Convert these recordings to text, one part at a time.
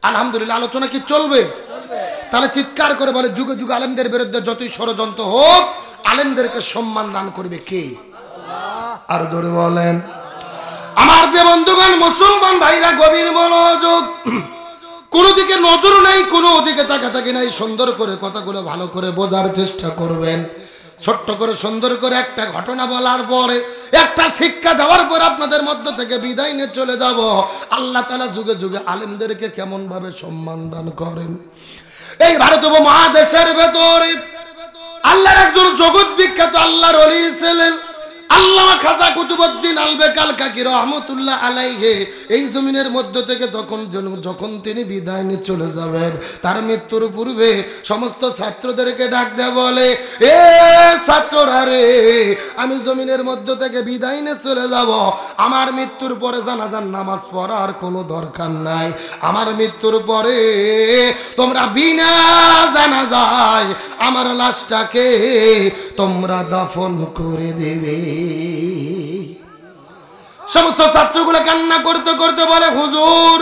আলহামদুলিল্লাহ। আলোচনা কি চলবে? তাহলে চিৎকার করে বলে, যুগে যুগে আলেমদের বিরুদ্ধে যতই ষড়যন্ত্র হোক, আলেমদেরকে সম্মান দান করবে কে? আর ধরে বলেন। আমার প্রিয় বন্ধুগণ, মুসলমান ভাইরা, গভীর মনোযোগ। কোনো দিকে নজর নাই, কোনো দিকে তাকাতাকি নাই। সুন্দর করে কথাগুলো ভালো করে বোঝার চেষ্টা করবেন। ছোট্ট করে সুন্দর করে একটা ঘটনা বলার পরে, একটা শিক্ষা দেওয়ার পর আপনাদের মধ্য থেকে বিদায় নিয়ে চলে যাব। আল্লাহ তাআলা যুগে যুগে আলেমদেরকে কেমন ভাবে সম্মান দান করেন। এই ভারত উপমহাদেশের ভেতরে আল্লাহর একজন জগৎ বিখ্যাত আল্লাহর ওলি ছিলেন, আল্লামা খাজা কুতুবউদ্দিন আলবেক আল কাকি রহমতুল্লাহ আলাইহি। এই জমিনের মধ্য থেকে যখন তিনি বিদায় নিয়ে চলে যাবেন, তার মৃত্যুর পূর্বে সমস্ত ছাত্রদেরকে ডাক দেয়া বলে, এ ছাত্ররা রে, আমি জমিনের মধ্য থেকে বিদায় নিয়ে চলে যাব। আমার মৃত্যুর পরে জানাজার নামাজ পড়ার কোনো দরকার নাই। আমার মৃত্যুর পরে তোমরা বিনা জানাজায় আমার লাশটাকে তোমরা দাফন করে দেবে। সমস্ত ছাত্রগুলো কান্না করতে করতে বলে, হুজুর,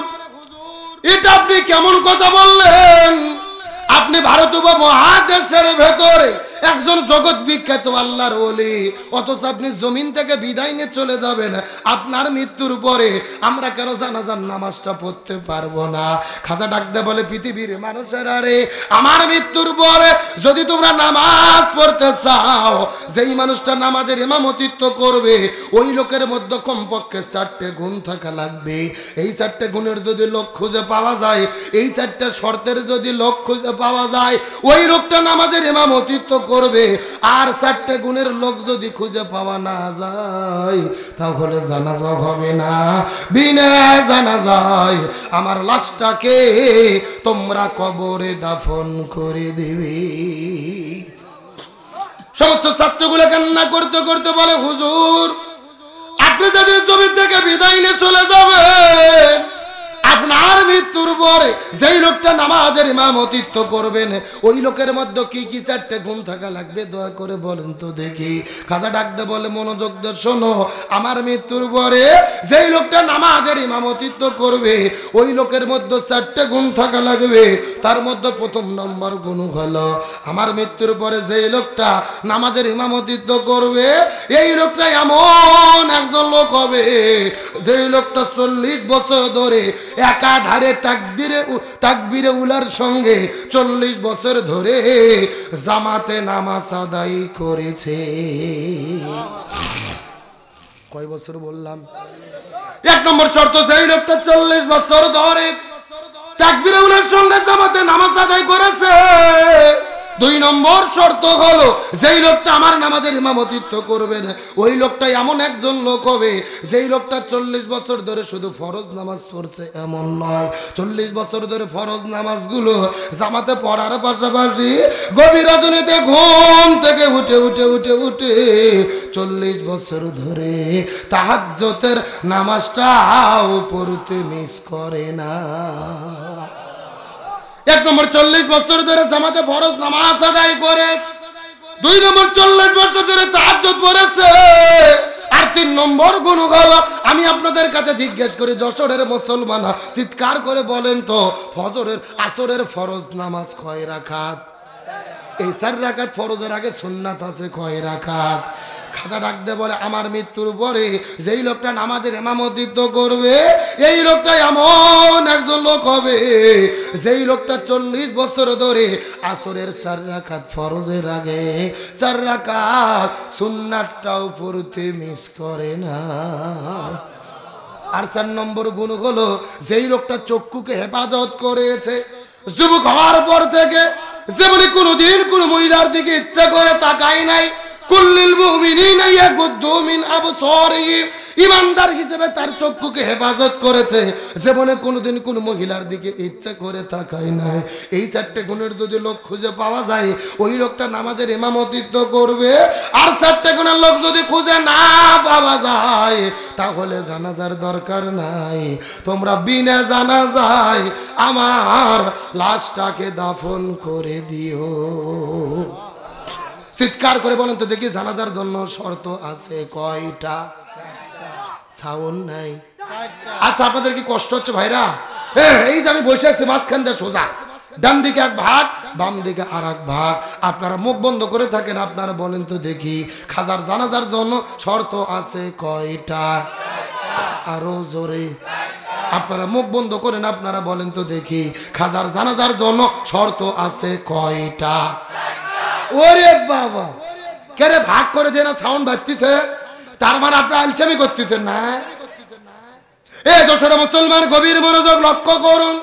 এটা আপনি কেমন কথা বললেন? আপনি ভারত উপমহাদেশের ভেতরে একজন জগৎ বিখ্যাত আল্লাহর ওলি, অথচ আপনি জমিন থেকে বিদায় নিয়ে চলে যাবেন। আপনার মৃত্যুর পরে আমরা কেন জানাজার নামাজটা পড়তে পারবো না? খাজা ডাকতে বলে, পৃথিবীর মানুষেরা রে, আমার মৃত্যুর পরে যদি তোমরা নামাজ পড়তে চাও, যেই মানুষটা নামাজের ইমামতিত্ব করবে, ওই লোকের মধ্যে কমপক্ষে 4টে গুণ থাকা লাগবে। এই 4টে গুণের যদি লোক খুঁজে পাওয়া যায়, এই 4টে শর্তের যদি লোক খুঁজে পাওয়া যায়, ওই লোকটা নামাজের ইমামতিত্ব করবে। আর 4টে গুণের লোক যদি খুঁজে পাওয়া না যায়, তাহলে জানাজা হবে না। বিনা জানাজায় আমার লাশটাকে তোমরা কবরে দাফন করে দিবে। সমস্ত ছাত্রগুলো কান্না করতে করতে বলে, হুজুর, আপনি যাদের জমি থেকে বিদায় নিয়ে চলে যাবেন, আপনার মৃত্যুর পরে যেই লোকটা নামাজের ইমামতিত্ব করবেন, ওই লোকের মধ্যে কি কি 4টে গুণ থাকা লাগবে? দয়া করে বলেন তো দেখি। খাজা ডাকতে বলে, মনোযোগ দিয়ে শোনো, আমার মৃত্যুর পরে যেই লোকটা নামাজের ইমামতিত্ব করবে, ওই লোকের মধ্যে 4টে গুণ থাকা লাগবে। তার মধ্যে প্রথম নম্বর গুণ হলো, আমার মৃত্যুর পরে যেই লোকটা নামাজের ইমামতিত্ব করবে, এই লোকটা এমন একজন লোক হবে, যেই লোকটা 40 বছর ধরে একাধারে তাকবীরে উলার সঙ্গে 40 বছর ধরে জামাতে নামাজ আদায় করেছে। কয় বছর বললাম? 1 নম্বর শর্ত, যেই লোকটা 40 বছর ধরে তাকবীরে উলার সঙ্গে জামাতে নামাজ আদায় করেছে। 2 নম্বর শর্ত হলো, যেই লোকটা আমার নামাজের ইমামতিত্ব করবেন, ওই লোকটা এমন একজন লোক হবে, যেই লোকটা 40 বছর ধরে শুধু ফরজ নামাজ পড়ছে এমন নয়, 40 বছর ধরে ফরজ নামাজগুলো জামাতে পড়ার পাশাপাশি গভীর রজনীতে ঘুম থেকে উঠে 40 বছর ধরে তাহাজ্জুদের নামাজটাও পড়তে মিস করে না। 1 নম্বর 40 বছর ধরে জামাতে ফরজ নামাজ আদায় করে, 2 নম্বর 40 বছর ধরে তাহাজ্জুদ পড়েছে। আর 3 নম্বর গুণ হলো, আমি আপনাদের কাছে জিজ্ঞেস করি, যশোরের মুসলমান চিৎকার করে বলেন তো, ফজরের আসরের ফরজ নামাজ কয় রাকাত? এই 4 রাকাত ফরজের আগে সুন্নাত আছে কয় রাকাত? খাজা ডাকতে বলে, আমার মৃত্যুর পরে যেই লোকটা নামাজের ইমামতিত্ব করবে, এই লোকটা এমন একজন লোক হবে, যেই লোকটা 40 বছর ধরে আসরের 4 রাকাত ফরজের আগে 4 রাকাত সুন্নাতটাও পড়তে মিস করে না। আর 4 নম্বর গুণ হলো, যেই লোকটা চক্ষুকে হেফাজত করেছে, যুবক হওয়ার পর থেকে যেমনি কোনোদিন কোনো মহিলার দিকে ইচ্ছা করে তাকায় নাই। কুল্লিল মুমিনিনা ইয়াগুদ্দু মিন আবসারিহিম, ইমানদার হিসেবে তার চক্ষুকে হেফাজত করেছে, যেমন কোনোদিন কোন মহিলার দিকে ইচ্ছা করে তাকায় নাই। এই 4টে গুণের যদি লোক খুঁজে পাওয়া যায়, ওই লোকটা নামাজের ইমামতিত্ব করবে। আর 4টে গুণের লোক যদি খুঁজে না পাওয়া যায়, তাহলে জানাজার দরকার নাই, তোমরা বিনা জানাজায় আমার লাশটাকে দাফন করে দিও। চিৎকার করে বলেন তো দেখি, জানাজার জন্য শর্ত আছে কয়টা? সাউন্ড নাই। আচ্ছা, আপনাদের কি কষ্ট হচ্ছে ভাইরা? হ্যাঁ, এই যে আমি বসে আছি মাঝখান দিয়ে সোজা, ডান দিকে এক ভাগ, বাম দিকে আর এক ভাগ। আপনারা মুখ বন্ধ করে থাকেন, আপনারা বলেন তো দেখি, খাজার জানাজার জন্য শর্ত আছে কয়টা? আরো জোরে। আপনারা মুখ বন্ধ করেন, আপনারা বলেন তো দেখি, খাজার জানাজার জন্য শর্ত আছে কয়টা? ওরে বাবা, কেরে ভাগ করে দেনা সাউন্ড বাজতিছে, তার মানে আপনারা আলসামি করতেছেন না? এই দোষরা মুসলমান গভীর মনোযোগ লক্ষ্য করুন।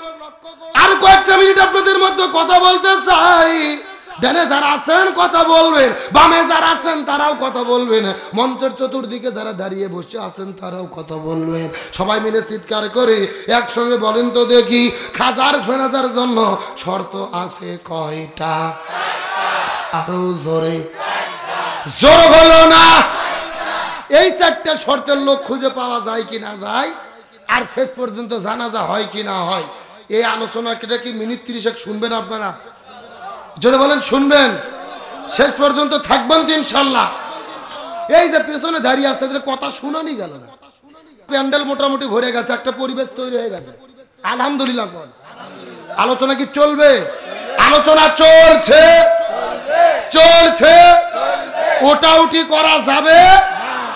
আর কয়েকটা মিনিট আপনাদের মধ্যে কথা বলতে চাই। ডানে যারা আছেন কথা বলবেন, বামে যারা আছেন তারাও কথা বলবেন, মঞ্চের চতুর্দিকে যারা দাঁড়িয়ে বসে আছেন তারাও কথা বলবেন। সবাই মিলে চিৎকার করে একসঙ্গে বলেন তো দেখি, খাজার জানাজার জন্য শর্ত আছে কয়টা? আরো জোরে। জোর হলো না। এই চারটা শর্তের লোক খুঁজে পাওয়া যায় কি না যায়, আর শেষ পর্যন্ত জানাজা হয় কি না হয়, এই আলোচনাটা কি মিনিট 30 শুনবেন আপনারা? জোরে বলেন শুনবেন? শেষ পর্যন্ত থাকবেন তো ইনশাল্লাহ? এই যে পেছনে দাঁড়িয়ে আছে এদের কথা শুনানি গেল না, প্যান্ডেল মোটামুটি ভরে গেছে, একটা পরিবেশ তৈরি হয়ে গেছে। আলহামদুলিল্লাহ বল। আলোচনা কি চলবে? আলোচনা চলছে, চলছে। ওটা উঠি করা যাবে?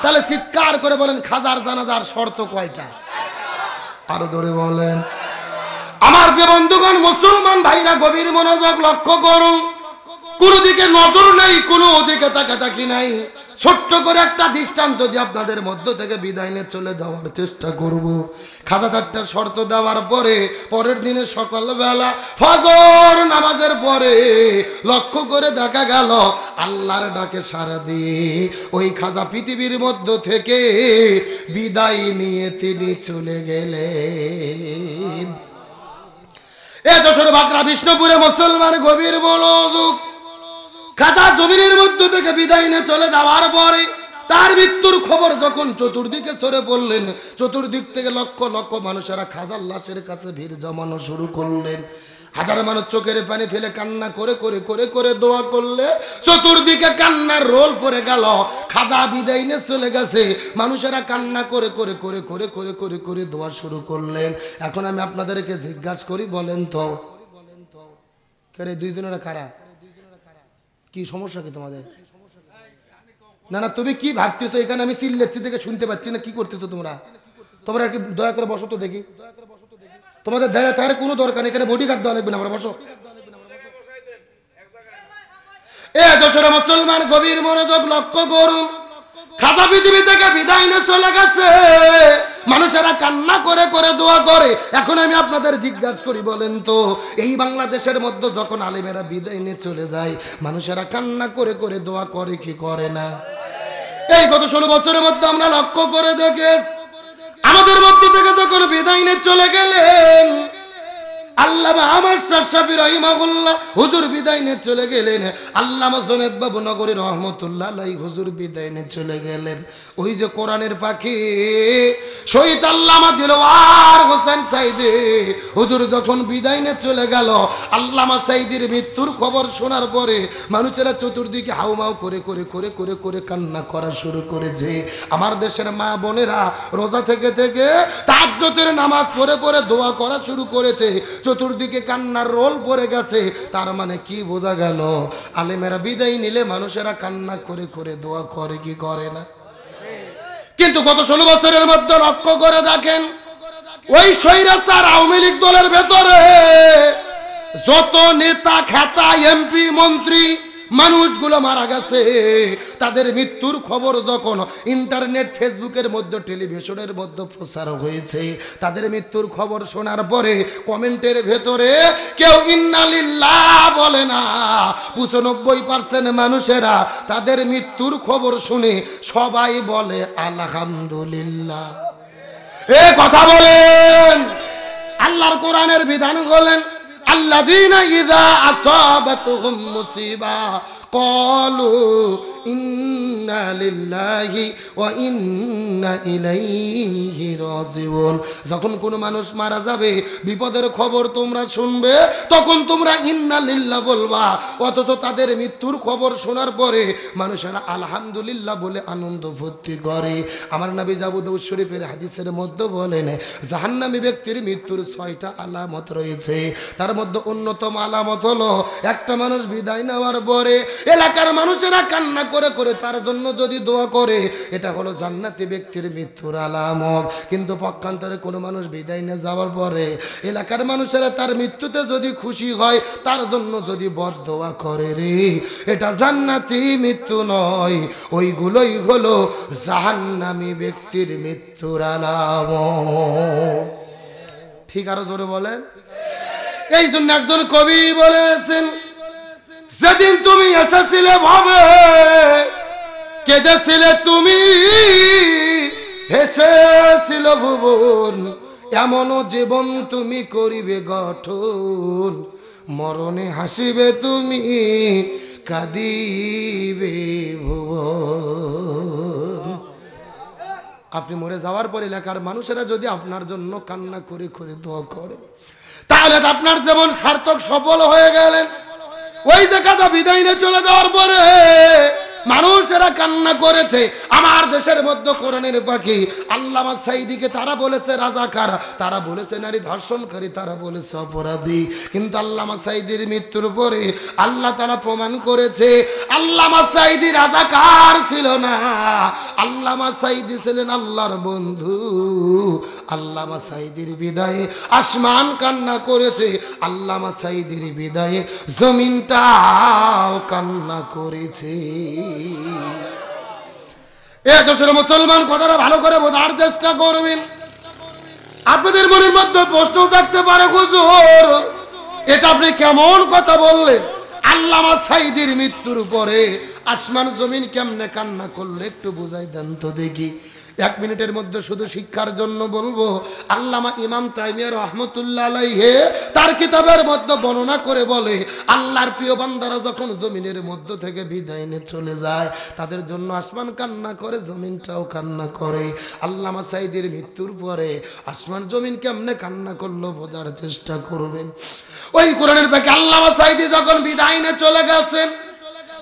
তাহলে চিৎকার করে বলেন, খাজার জানাজার শর্ত কয়টা? আরো ধরে বলেন। আমার প্রিয় বন্ধুগণ, মুসলমান ভাইরা গভীর মনোযোগ লক্ষ্য করুন। কোন দিকে নজর নাই, কোন দিকে তাকাতাকি নাই। ছোট্ট করে একটা দৃষ্টান্ত দিয়ে আপনাদের মধ্য থেকে বিদায় নিয়ে চলে যাওয়ার চেষ্টা করব। খাজা চারটার শর্ত দেওয়ার পরে পরের দিনে সকালবেলা ফজর নামাজের পরে লক্ষ্য করে দেখা গেল আল্লাহর ডাকে সাড়া দিয়ে ওই খাজা পৃথিবীর মধ্য থেকে বিদায় নিয়ে তিনি চলে গেলেন। এ যশোর বাঁকড়া বিষ্ণুপুরে মুসলমান গভীর মনোযোগ। খাজা জমিনের মধ্য থেকে বিদায় নিয়ে চলে যাওয়ার পরে তার মৃত্যুর খবর যখন চতুর্দিকে ছড়ে পড়লেন, চতুর্দিক থেকে লক্ষ লক্ষ মানুষেরা খাজার লাশের কাছে ভিড় জমানো শুরু করলেন। হাজার মানুষ চোখের পানি ফেলে কান্না করে করে করে করে দোয়া করলে চতুর্দিকে কান্নার রোল পড়ে গেল। খাজা বিদায় নিয়ে চলে গেছে, মানুষেরা কান্না করে করে করে করে করে করে করে দোয়া শুরু করলেন। এখন আমি আপনাদেরকে জিজ্ঞাসা করি, বলেন তো কে দুইজনেরা কারা? কি সমস্যা কি তোমাদের? না না, তুমি কি ভাবতেছো? এখানে আমি চিল্লাচ্ছি থেকে শুনতে পাচ্ছি না, কি করতেছো তোমরা? তোমরা কি দয়া করে বসো তো দেখি। তোমাদের দাঁড়িয়ে থাকার কোনো দরকার নেই, এখানে বডিগার্ড দেওয়া লাগবে না, আমরা বসো। এ যশোরে মুসলমান গভীর মনোযোগ লক্ষ্য করুন। খাজা পৃথিবী থেকে বিদায় নিয়ে চলে গেছে, মানুষেরা কান্না করে করে দোয়া করে। এখন আমি আপনাদের জিজ্ঞাসা করি, বলেন তো এই বাংলাদেশের মধ্যে যখন আলেমেরা বিদায় নিয়ে চলে যায়, মানুষেরা কান্না করে করে দোয়া করে কি করে না? এই গত 16 বছরের মধ্যে আমরা লক্ষ্য করে দেখেছি, আমাদের মধ্যে থেকে যখন বিদায় নিয়ে চলে গেলেন, আল্লামা আমার শাফি রাহিমাহুল্লাহ হুজুর বিদায় নিয়ে চলে গেলেন, আল্লামা জুনায়েদ বাবু নগরী রহমতুল্লাহ আলাইহি হুজুর বিদায় নিয়ে চলে গেলেন। ওই যে কোরআনের পাখি শহীদ আল্লামা দিলওয়ার হোসেন সাইদি হুজুর যখন বিদায় নিয়ে চলে গেল, আল্লামা সাইদির মৃত্যুর খবর শোনার পরে মানুষেরা চতুর্দিকে হাউমাউ করে করে করে করে করে কান্না করা শুরু করেছে। আমার দেশের মা বোনেরা রোজা থেকে থেকে তাহাজ্জুদের নামাজ পড়ে পড়ে দোয়া করা শুরু করেছে, চতুর্দিকে কান্নার রোল পড়ে গেছে। তার মানে কি বোঝা গেল? আলেমেরা বিদায় নিলে মানুষেরা কান্না করে করে দোয়া করে কি করে না? কিন্তু গত 16 বছরের মধ্যে লক্ষ্য করে দেখেন, ওই স্বৈরাচার আওয়ামী লীগ দলের ভেতরে যত নেতা খেতা এমপি মন্ত্রী মানুষগুলো মারা গেছে, তাদের মৃত্যুর খবর যখন ইন্টারনেট ফেসবুকের মধ্যে টেলিভিশনের মধ্যে প্রচার হয়েছে, তাদের মৃত্যুর খবর শোনার পরে কমেন্টের ভেতরে কেউ ইন্না লিল্লাহ বলে না। 95% মানুষেরা তাদের মৃত্যুর খবর শুনে সবাই বলে আলহামদুলিল্লাহ। এ কথা বলেন, আল্লাহর কোরআনের বিধান বলেন, আল্লাযীনা ইযা আসাবাতুহুম মুসিবা ক্বালু ইন্না লিল্লাহি ওয়া ইন্না ইলাইহি রাজিউন। যখন কোনো মানুষ মারা যাবে, বিপদের খবর তোমরা শুনবে, তখন তোমরা ইন্না লিল্লাহ বলবা। অথচ তাদের মৃত্যুর খবর শোনার পরে মানুষেরা আলহামদুলিল্লাহ বলে আনন্দ ফুর্তি করে। আমার নবী আবু দাউদ শরীফের হাদিসের মধ্যে বলেন, জাহান্নামী ব্যক্তির মৃত্যুর 6টা আলামত রয়েছে। তার মধ্যে অন্যতম আলামত হলো, একটা মানুষ বিদায় নেওয়ার পরে এলাকার মানুষেরা কান্না করে করে তার জন্য যদি দোয়া করে, এটা হলো জান্নাতি ব্যক্তির মৃত্যুর আলামত। কিন্তু পক্ষান্তরে কোনো মানুষ বিদায় নিয়ে যাওয়ার পরে এলাকার মানুষেরা তার মৃত্যুতে যদি খুশি হয়, তার জন্য যদি বদদোয়া করে, রে এটা জান্নাতি মৃত্যু নয়, ওইগুলোই হলো জাহান্নামী ব্যক্তির মৃত্যুর আলামত। ঠিক আরো জোরে বলেন। এই জন্য একজন কবি বলেছেন, যেদিন তুমি এসেছিলে ভাবে কেঁদেছিলে তুমি, হেসেছিল ভুবন, এমনও জীবন তুমি করিবে গঠন, মরণে হাসিবে তুমি, কাঁদিবে ভুবন। আপনি মরে যাওয়ার পর এলাকার মানুষেরা যদি আপনার জন্য কান্না করে করে দোয়া করে, তাহলে আপনার যেমন সার্থক সফল হয়ে গেলেন। ওই জায়গাটা বিদায় নিয়ে চলে যাওয়ার পরে মানুষেরা কান্না করেছে। আমার দেশের মধ্যে কোরআনের পাখি আল্লামা সাঈদীকে তারা বলেছে রাজাকার, তারা বলেছে নারী ধর্ষণকারী, তারা বলেছে অপরাধী। কিন্তু আল্লামা সাঈদীর মৃত্যুর পরে আল্লাহ তাআলা প্রমাণ করেছে আল্লামা সাঈদী রাজাকার ছিল না, আল্লামা সাঈদী ছিলেন আল্লাহর বন্ধু। আল্লামা সাঈদীর বিদায়ে আসমান কান্না করেছে, আল্লামা সাঈদীর বিদায়ে জমিনটাও কান্না করেছে। দেশের মুসলমান, কথাটা ভালো করে বোঝার চেষ্টা করবেন। আপনাদের মনের মধ্যে প্রশ্ন থাকতে পারে, হুজুর এটা আপনি কেমন কথা বললেন? আল্লামা সাঈদীর মৃত্যুর পরে আসমান জমিন কেমনে কান্না করলে একটু বুঝাই দেন তো দেখি। 1 মিনিটের মধ্যে শুধু শিক্ষার জন্য বলবো, আল্লামা ইমাম তাইমিয়া রাহমাতুল্লাহ আলাইহি তার কিতাবের মধ্যে বর্ণনা করে বলে, আল্লাহর প্রিয় বান্দারা যখন জমিনের মধ্য থেকে বিদায় নিয়ে চলে যায়, তাদের জন্য আসমান কান্না করে, জমিনটাও কান্না করে। আল্লামা সাঈদীর মৃত্যুর পরে আসমান জমিন কেমনে কান্না করলো বোঝার চেষ্টা করবেন। ওই কোরআনের পাখি আল্লামা সাঈদী যখন বিদায় নিয়ে চলে গেছেন,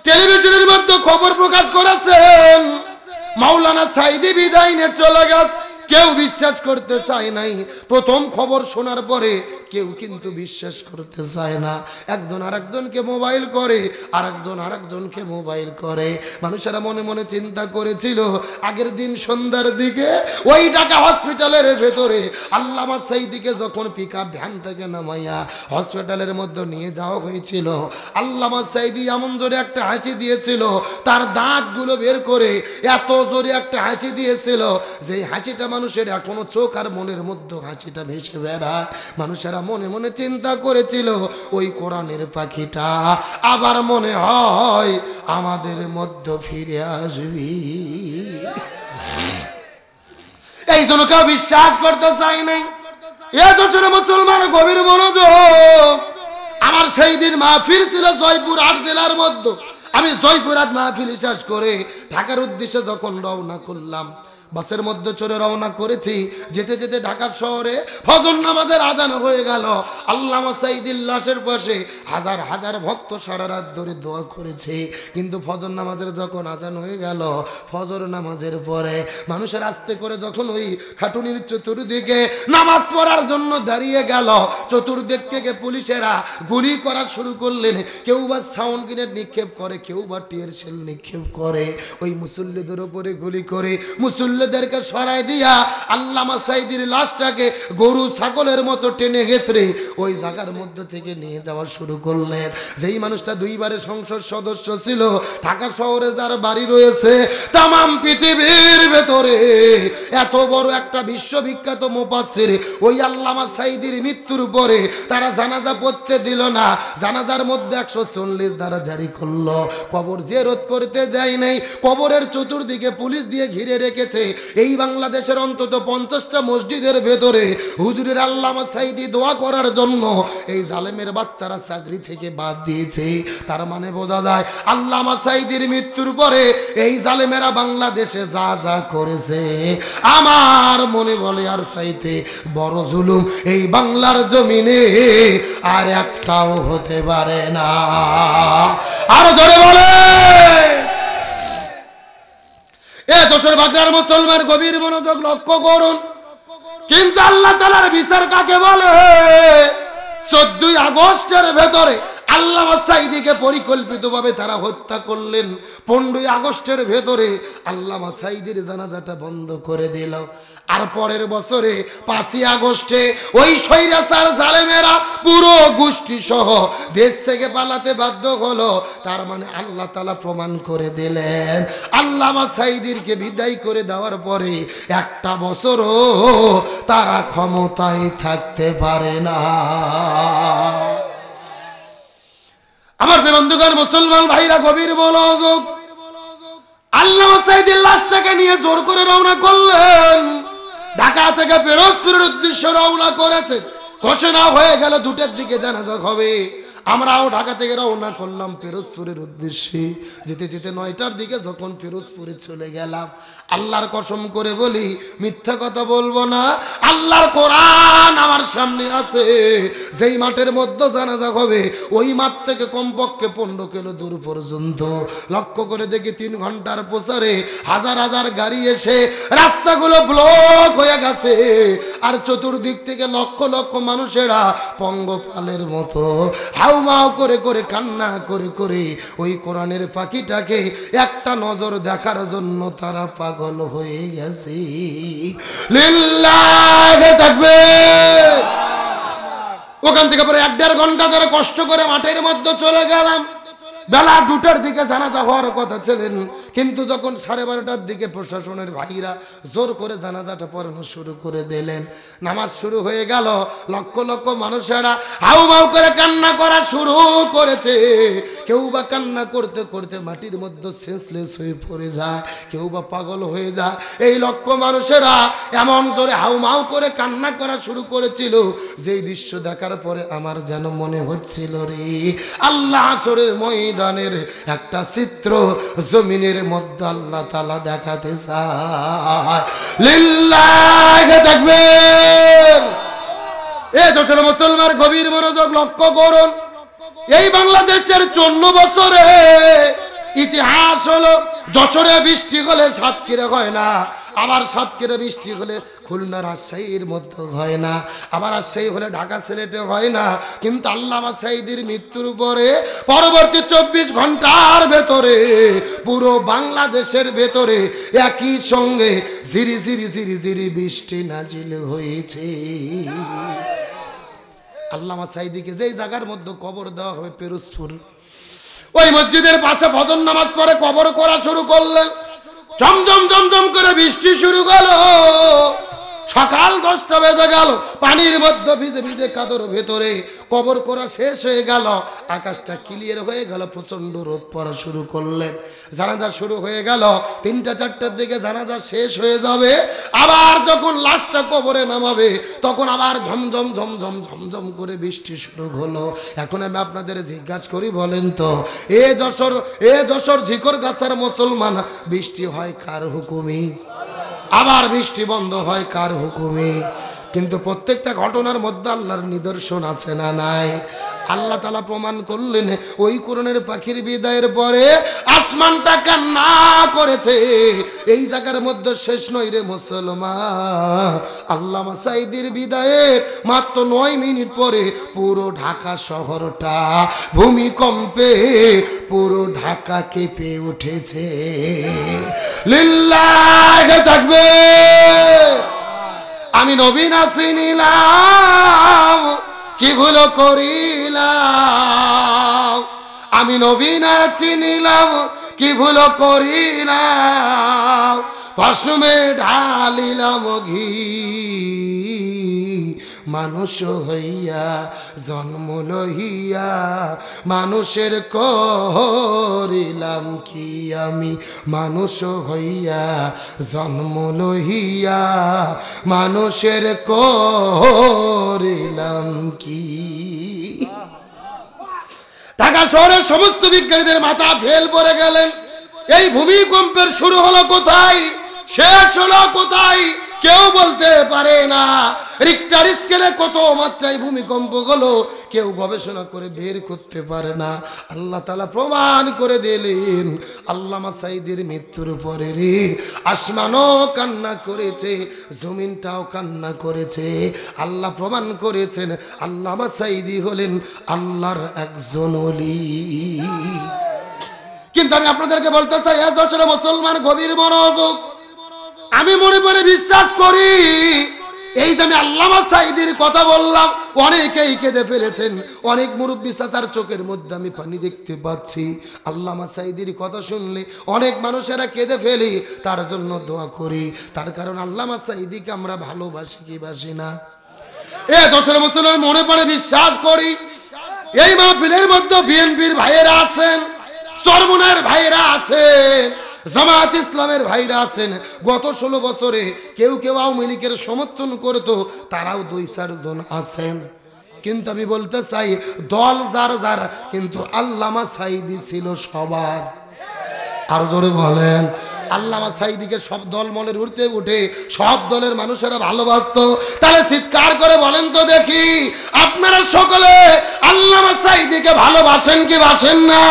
টেলিভিশনের মধ্যে খবর প্রকাশ করেছেন মাওলানা সাঈদী বিদায় নিয়ে চলে গেছে। কেউ বিশ্বাস করতে চায় নাই। প্রথম খবর শোনার পরে কেউ কিন্তু বিশ্বাস করতে চায় না। একজন আরেকজনকে মোবাইল করে, আরেকজন আরেকজনকে মোবাইল করে। মানুষেরা মনে মনে চিন্তা করেছিল, আগের দিন সন্ধ্যার দিকে ওই ঢাকা হসপিটালের ভেতরে আল্লামা সাঈদীকে যখন পিকআপ ভ্যান থেকে নামাইয়া হসপিটালের মধ্যে নিয়ে যাওয়া হয়েছিল, আল্লামা সাঈদী এমন জোরে একটা হাসি দিয়েছিল, তার দাঁতগুলো বের করে এত জোরে একটা হাসি দিয়েছিল, যে হাসিটা মানুষের এখনো চোখ আর মনের মধ্যে হাসিটা ভেসে বেড়ায়। মানুষেরা মনে মনে চিন্তা করেছিল, ওই কোরআনের পাখিটা আবার মনে হয় আমাদের মধ্যে ফিরে আসবি। এই জন্য কেউ বিশ্বাস করতে চাই নাই। মুসলমান গভীর মনোযোগ। আমার সেই দিন মাহফিল ছিল জয়পুরহাট জেলার মধ্যে। আমি জয়পুরহাট মাহফিল শেষ করে ঢাকার উদ্দেশ্যে যখন রওনা করলাম, বাসের মধ্যে চড়ে রওনা করেছি। যেতে যেতে ঢাকার শহরে ফজর নামাজের আজান হয়ে গেল। আল্লামা সাঈদীর লাশের পাশে হাজার হাজার ভক্ত সারা রাত ধরে দোয়া করেছে। কিন্তু ফজর নামাজের যখন আজান হয়ে গেল, ফজর নামাজের পরে মানুষের আস্তে করে যখন ওই খাটুনির চতুর্দিকে নামাজ পড়ার জন্য দাঁড়িয়ে গেল, চতুর্দিক থেকে পুলিশেরা গুলি করা শুরু করলেন। কেউ বা সাউন্ড গ্রেনেড নিক্ষেপ করে, কেউ বা টিয়ার শেল নিক্ষেপ করে। ওই মুসল্লিদের উপরে গুলি করে মুসল্লিদেরকে সরাই দিয়া আল্লামা সাঈদীর লাশটাকে গরু ছাগলের মতো টেনে গেছে ওই জায়গার মধ্যে থেকে নিয়ে যাওয়া শুরু করলেন। যেই মানুষটা 2 বারের সংসদ সদস্য ছিল, ঢাকা শহরে যার বাড়ি রয়েছে, তামাম পৃথিবীর ভেতরে এত বড় একটা বিশ্ববিখ্যাত মুফাসসির, ওই আল্লামা সাঈদীর মৃত্যুর পরে তারা জানাজা পড়তে দিল না। জানাজার মধ্যে 140 ধারা জারি করলো। কবর জিয়ারত করতে দেয় নাই। কবরের চতুর্দিকে পুলিশ দিয়ে ঘিরে রেখেছে। এই বাংলাদেশের অন্তত 50টা মসজিদের ভেতরে হুজুরের আল্লামা সাঈদী দোয়া করার জন্য এই জালেমের বাচ্চারা চাকরি থেকে বাদ দিয়েছে। তার মানে বোঝা যায় আল্লামা সাঈদীর মৃত্যুর পরে এই জালেমেরা বাংলাদেশে যা যা করেছে, আমার মনে বলে আর চাইতে বড় জুলুম এই বাংলার জমিনে আর একটাও হতে পারে না। আরো জোরে বলে যশোর বাগড়ার মুসলমান গভীর মনোযোগ লক্ষ্য করুন। কিন্তু আল্লাহ তাআলার বিচার কাকে বলে? 14ই আগস্টের ভেতরে আল্লামা সাঈদীকে পরিকল্পিতভাবে তারা হত্যা করলেন। 15ই আগস্টের ভেতরে আল্লামা সাঈদীর জানাজাটা বন্ধ করে দিল। আর পরের বছরে 5ই আগস্টে ওই স্বৈরাচার জালেমেরা পুরো গোষ্ঠী সহ দেশ থেকে পালাতে বাধ্য হলো। তার মানে আল্লাহ তাআলা প্রমাণ করে দিলেন আল্লামা সাঈদীকে বিদায় করে দেওয়ার পরে একটা বছরও তারা ক্ষমতায় থাকতে পারে না। আমার বন্ধুগণ, মুসলমান ভাইরা, গভীর মনোযোগ। আল্লামা সাঈদীর লাশটাকে নিয়ে জোর করে রওনা করলেন। ঢাকা থেকে পিরোজপুরের উদ্দেশ্যে রওনা করেছে। ঘোষণা হয়ে গেল 2টার দিকে জানাজা হবে। আমরাও ঢাকা থেকে রওনা করলাম পিরোজপুরের উদ্দেশ্যে। যেতে যেতে 9টার দিকে যখন পিরোজপুরে চলে গেলাম, আল্লাহর কসম করে বলি, মিথ্যা কথা বলবো না, আল্লাহর কোরআন আমার সামনে আছে। যেই মাঠের মধ্যে জানাজা হবে ওই মাঠ থেকে কমপক্ষে 15 কিলো দূর পর্যন্ত লক্ষ্য করে দেখি 3 ঘন্টার প্রচারে হাজার হাজার গাড়ি এসে রাস্তাগুলো ব্লক হয়ে গেছে। আর চতুর্দিক থেকে লক্ষ লক্ষ মানুষেরা পঙ্গপালের মতো হাউমাউ করে করে কান্না করে করে ওই কোরআনের পাখিটাকে একটা নজর দেখার জন্য তারা পাগল হয়ে গেছে। লিল্লাহি তাকবীর। ওখান থেকে পরে 1.5 ঘন্টা ধরে কষ্ট করে মাঠের মধ্যে চলে গেলাম। বেলা 2টার দিকে জানাজা হওয়ার কথা ছিলেন, কিন্তু যখন 12:30টার দিকে প্রশাসনের ভাইরা জোর করে জানাজাটা পড়ানো শুরু করে দিলেন, নামাজ শুরু হয়ে গেল। লক্ষ লক্ষ মানুষেরা হাউমাউ করে কান্না করা শুরু করেছে। কেউ বা কান্না করতে করতে মাটির মধ্যে সেন্সলেস হয়ে পড়ে যায়, কেউ বা পাগল হয়ে যায়। এই লক্ষ মানুষেরা এমন জোরে হাউমাউ করে কান্না করা শুরু করেছিল, যেই দৃশ্য দেখার পরে আমার যেন মনে হচ্ছিল রে আল্লাহ হাসরের ময়দানের একটা চিত্র জমিনের মধ্যে আল্লাহ তাআলা দেখাতে চায়। লিল্লাহি তাকবীর। যশোর মুসলমান গভীর মনোযোগ লক্ষ্য করুন। এই বাংলাদেশের 54 বছরে ইতিহাস হলো, যশোরে বৃষ্টি হলে সাতক্ষীরা হয় না, আবার সাতক্ষীরা বৃষ্টি হলে খুলনা রাজশাহীর মধ্যে হয় না, আবার রাজশাহী হলে ঢাকা সিলেটে হয় না। কিন্তু আল্লামা সাঈদীর মৃত্যুর পরে পরবর্তী 24 ঘন্টার ভেতরে পুরো বাংলাদেশের ভেতরে একই সঙ্গে ঝিরি ঝিরি ঝিরি ঝিরি বৃষ্টি নাজিল হয়েছে। আল্লামা সাঈদীকে যেই জায়গার মধ্যে কবর দেওয়া হবে পিরোজপুর, ওই মসজিদের পাশে ফজর নামাজ পড়ে কবর করা শুরু করলেন। জমজম জমজম করে বৃষ্টি শুরু গেল। সকাল 10টা বেজে গেল, পানির মধ্যে ভিজে ভিজে কাদর ভেতরে কবর করা শেষ হয়ে গেল। আকাশটা ক্লিয়ার হয়ে গেল, প্রচন্ড রোদ পড়া শুরু করলেন। জানাজা শুরু হয়ে গেল। 3টা-4টার দিকে জানাজা শেষ হয়ে যাবে। আবার যখন লাশটা কবরে নামাবে তখন আবার ঝমঝম ঝমঝম ঝমঝম করে বৃষ্টি শুরু হলো। এখন আমি আপনাদের জিজ্ঞাসা করি, বলেন তো এ যশোর ঝিকর গাছার মুসলমান, বৃষ্টি হয় কার হুকুমে? আবার বৃষ্টি বন্ধ হয় কার হুকুমে? কিন্তু প্রত্যেকটা ঘটনার মধ্যে আল্লাহর নিদর্শন আছে না নাই? আল্লাহ তাআলা প্রমাণ করলেন ওই কোরআনের পাখির বিদায়ের পরে আসমানটা কান্না করেছে। এই জায়গার মধ্যে শেষ নয় রে মুসলমান। আল্লামা সাঈদীর বিদায়ের মাত্র 9 মিনিট পরে পুরো ঢাকা শহরটা ভূমিকম্পে পুরো ঢাকা কেঁপে উঠেছে। লিল্লাহি তাকবীর। আমি নবী না চিনিলাম, কি ভুল করিলাম। আমি নবী না চিনিলাম, কি ভুল করিলাম। ভস্মে ঢালিলাম ঘি, মানুষ হইয়া জন্ম লইয়া মানুষের করিলাম কি আমি মানুষ হইয়া জন্ম লইয়া মানুষের করিলাম কি। ঢাকা শহরের সমস্ত বিজ্ঞানীদের মাথা ফেল পড়ে গেলেন। এই ভূমিকম্পের শুরু হলো কোথায়, শেষ হলো কোথায়, কেউ বলতে পারে না। রিক্টার স্কেলে কত মাত্রায় ভূমিকম্প হলো কেউ গবেষণা করে বের করতে পারে না। আল্লাহ তাআলা প্রমাণ করে দিলেন। আল্লামা সাঈদীর মৃত্যুর পরে রে আসমানও কান্না করেছে, জমিনটাও কান্না করেছে। আল্লাহ প্রমাণ করেছেন আল্লামা সাঈদী হলেন আল্লাহর একজন ওলি। কিন্তু আমি আপনাদেরকে বলতে চাই, যশোরে মুসলমান গভীর মনোযোগ, আমি মনে মনে বিশ্বাস করি এই যে আমি আল্লামা সাঈদীর কথা বললাম অনেকেই কেঁদে ফেলেছেন। অনেক মুরব্বী চাচার চোখের মধ্যে আমি পানি দেখতে পাচ্ছি। আল্লামা সাঈদীর কথা শুনলে অনেক মানুষেরা কেঁদে ফেলে, তার জন্য দোয়া করি। তার কারণ আল্লামা সাঈদীকে আমরা ভালোবাসি কি বাসি না? যশোরে মুসলমান মনে পড়ে বিশ্বাস করি এই মাহফিলের মধ্যে বিএনপির ভাইয়েরা আছেন, চরমনার ভাইয়েরা আছেন, জামাত ইসলামের ভাইরা আছেন। গত 16 বছরে কেউ কেউ আওয়ামী লীগের সমর্থন করতো, তারাও 2-4 জন আছেন। কিন্তু আমি বলতে চাই দল যার যার, কিন্তু আল্লামা সাঈদী ছিল সবার। আর জোরে বলেন, আল্লামা সাঈদীকে সব দল মনের উঠতে উঠে সব দলের মানুষেরা ভালোবাসতো। তাহলে চিৎকার করে বলেন তো দেখি, আপনারা সকলে আল্লামা সাঈদীকে ভালোবাসেন কি বাসেন না?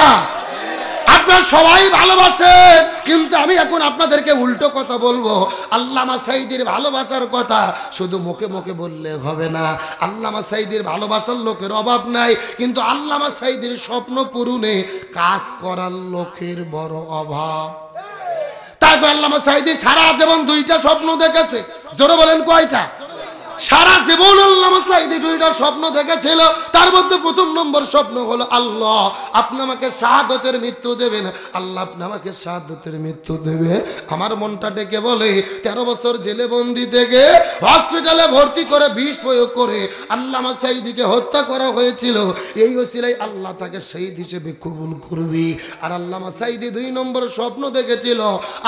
আপনারা সবাই ভালোবাসেন। কিন্তু আমি এখন আপনাদেরকে উল্টো কথা বলবো, আল্লামা সাঈদীর ভালোবাসার কথা শুধু মুখে মুখে বললে হবে না। আল্লামা সাঈদীর ভালোবাসার লোকের অভাব নাই, কিন্তু আল্লামা সাঈদীর স্বপ্ন পূরণে কাজ করার লোকের বড় অভাব। তারপর আল্লামা সাঈদী সারা জীবন 2টা স্বপ্ন দেখেছে। জোরে বলেন কয়টা? সারা জীবন আল্লামা সাঈদী 2টা স্বপ্ন দেখেছিল। তার মধ্যে প্রথম নম্বর স্বপ্ন হলো আল্লাহ আপনি আমাকে শাহাদাতের মৃত্যু দেবেন, আল্লাহ আপনি আমাকে শাহাদাতের মৃত্যু দেবেন। আমার মনটা ডেকে বলে 13 বছর জেলে বন্দি থেকে হসপিটালে ভর্তি করে বিষ প্রয়োগ করে আল্লামা সাঈদীকে হত্যা করা হয়েছিল। এই ওসিলায় আল্লাহ তাকে শহীদ হিসেবে কবুল করবি। আর আল্লামা সাঈদী 2 নম্বর স্বপ্ন দেখেছিল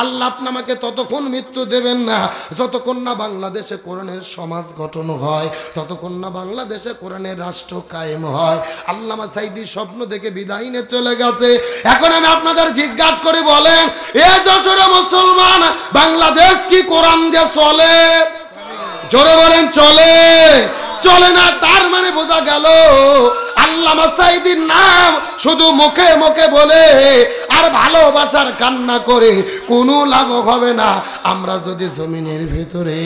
আল্লাহ আপনি আমাকে ততক্ষণ মৃত্যু দেবেন না যতক্ষণ না বাংলাদেশে কোরআনের সমাজ গঠন হয়, যতক্ষণ না বাংলাদেশে কোরআনের রাষ্ট্র কায়েম হয়। আল্লামা সাঈদী স্বপ্ন দেখে বিদায় নিয়ে চলে গেছে। এখন আমি আপনাদের জিজ্ঞাসা করি, বলেন যশোরে মুসলমান বাংলাদেশ কি কোরআন দিয়ে চলে? জোরে বলেন চলে? চলে না। তার মানে বোঝা গেল আল্লামা সাঈদীর নাম শুধু মুখে মুখে বলে আর ভালোবাসার কান্না করে কোনো লাভ হবে না। আমরা যদি জমিনের ভিতরে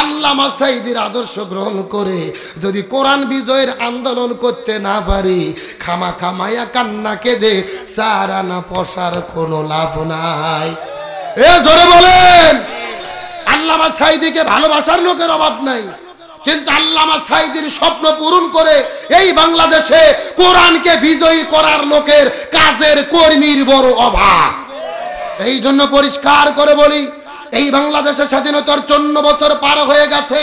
আল্লামা সাঈদীর আদর্শ গ্রহণ করে যদি কোরআন বিজয়ের আন্দোলন করতে না পারি, খামাখা মায়া কান্না কেঁদে সারানা পশার কোনো লাভ নাই। জোরে বলেন, আল্লামা সাঈদীকে ভালোবাসার লোকের অভাব নাই, কিন্তু আল্লামা সাঈদীর স্বপ্ন পূরণ করে এই বাংলাদেশে কোরআনকে বিজয়ী করার লোকের কাজের কর্মীর বড় অভাব। এই জন্য পরিষ্কার করে বলি, এই বাংলাদেশের স্বাধীনতার 54 বছর পার হয়ে গেছে।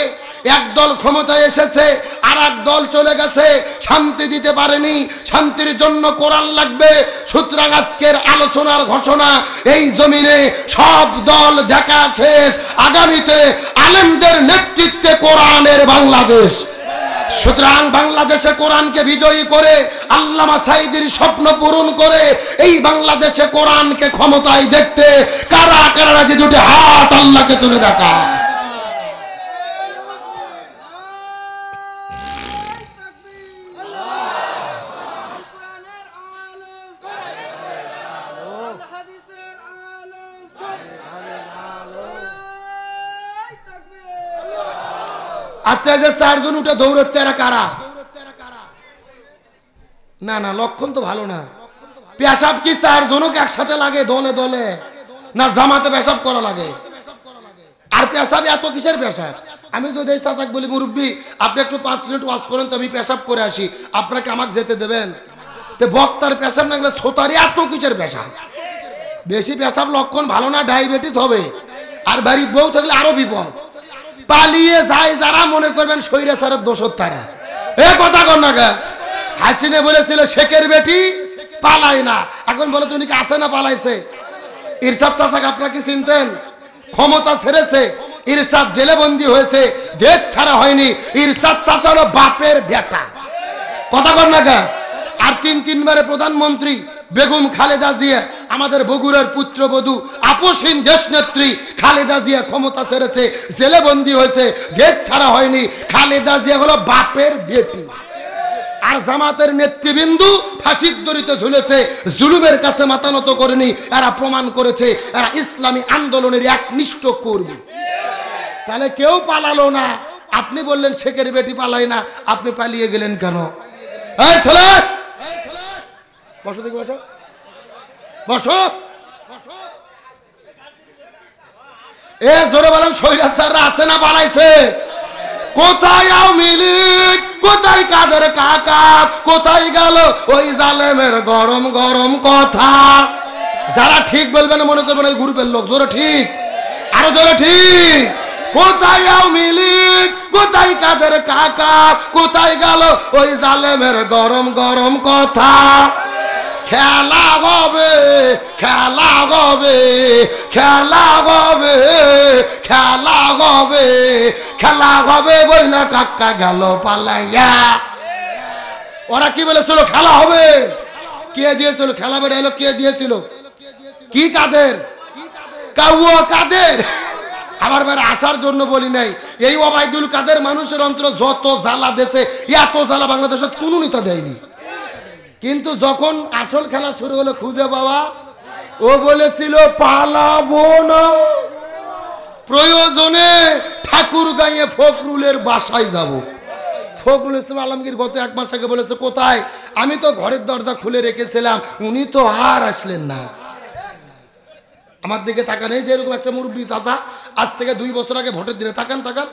এক দল ক্ষমতায় এসেছে, আর এক দল চলে গেছে, শান্তি দিতে পারেনি। শান্তির জন্য কোরআন লাগবে। সুতরাং আজকের আলোচনার ঘোষণা, এই জমিনে সব দল দেখা শেষ, আগামীতে আলেমদের নেতৃত্বে কোরআনের বাংলাদেশ। সুতরাং বাংলাদেশে কোরআনকে বিজয়ী করে আল্লামা সাঈদীর স্বপ্ন পূরণ করে এই বাংলাদেশে কোরআনকে ক্ষমতায় দেখতে কারা কারা রাজি? 2টি হাত আল্লাহকে তুলে দেখা। আচ্ছা, যে 4 জন উঠে দৌড়চ্ছে এরা কারা? না না, লক্ষণ তো ভালো না। পেশাব কি 4 জনকে একসাথে লাগে দলে দলে, না জামাতে পেশাব করা লাগে? আর পেশাব এত কিসের পেশাব? আমি যদি এই চাচাক বলি, মুরব্বী আপনি একটু 5 মিনিট ওয়াজ করেন তো, আমি পেশাব করে আসি, আপনাকে আমাকে যেতে দেবেন? তো বক্তার পেশাব না গেলে ছোটারি এত কিসের পেশাব? বেশি পেশাব লক্ষণ ভালো না, ডায়াবেটিস হবে। আর বাড়ির বউ থাকলে আরো বিপদ। পালিয়ে যায় যারা মনে করবেন স্বৈরাচারের দোষর তারা। এ কথা কর না গা। হাসিনা বলেছিল শেখের বেটি পালায় না, এখন বলে তুমি কি আছে না পালাইছে? ইরশাদ চাচাকে আপনারা কি চিনতেন? ক্ষমতা ছেড়েছে, ইরশাদ জেলে বন্দী হয়েছে, দেশ ছাড়া হয়নি। ইরশাদ চাচা হলো বাপের বেটা, কথা কর না গা। আর তিনবারে প্রধানমন্ত্রী বেগম খালেদা জিয়া, আমাদের বগুড়ার পুত্রবধূ আপসহীন দেশনেত্রী খালেদা জিয়া ক্ষমতা ছেড়েছে, জেলে বন্দী হয়েছে, দেশ ছাড়া হয়নি। খালেদা জিয়া হলো বাপের বেটি। আর জামাতের নেতৃবৃন্দ ফাঁসির দড়িতে ঝুলেছে, জুলুমের কাছে মাথা নত করেনি। এরা প্রমাণ করেছে এরা ইসলামী আন্দোলনের একনিষ্ঠ কর্মী। তাহলে কেউ পালালো না। আপনি বললেন শেখের বেটি পালায় না, আপনি পালিয়ে গেলেন কেন? এই ছেলে বসো, দেখি বসো, বসো। এ জোরে বলেন স্বৈরাচাররা আছে না পালাইছে? কোথায় আওয়ামী লীগ, কোথায় কাদের কাকা, কোথায় গেল ওই জালেমের গরম গরম কথা? যারা ঠিক বলবেন মনে করবেন ওই গ্রুপের লোক। জোরে ঠিক, আরো জোরে ঠিক। কোথায় আওয়ামী লীগ, কোথায় কাদের কাকা, কোথায় গেল ওই জালেমের গরম গরম কথা? খেলা হবে, খেলা হবে, খেলা হবে, খেলা হবে, খেলা হবে বইলা কাকা গেল পালাইয়া। ওরা কি বলেছিল খেলা হবে? কে দিয়েছিল খেলা? বেড়ে এলো কে দিয়েছিল? কি কাদের? কাউয়া কাদের? আমার বারে আসার জন্য বলি নাই। এই ওবায়দুল কাদের মানুষের অন্তর যত জ্বালা দেশে, এত জ্বালা বাংলাদেশে কোনো নেতা দেয়নি। কিন্তু যখন আসল খেলা শুরু হলো খুঁজে পাওয়া, ও বলেছিল পালাবো না, প্রয়োজনে ঠাকুর গাঁয়ে ফখরুলের বাসায় যাব। ফখরুল ইসলাম আলমগীর গত 1 মাস আগে বলেছে কোথায়? আমি তো ঘরের দরজা খুলে রেখেছিলাম, উনি তো আর আসলেন না। আমার দিকে তাকান, এই যে এরকম একটা মুরব্বী চাচা আজ থেকে 2 বছর আগে ভোটের দিনে তাকান তাকান,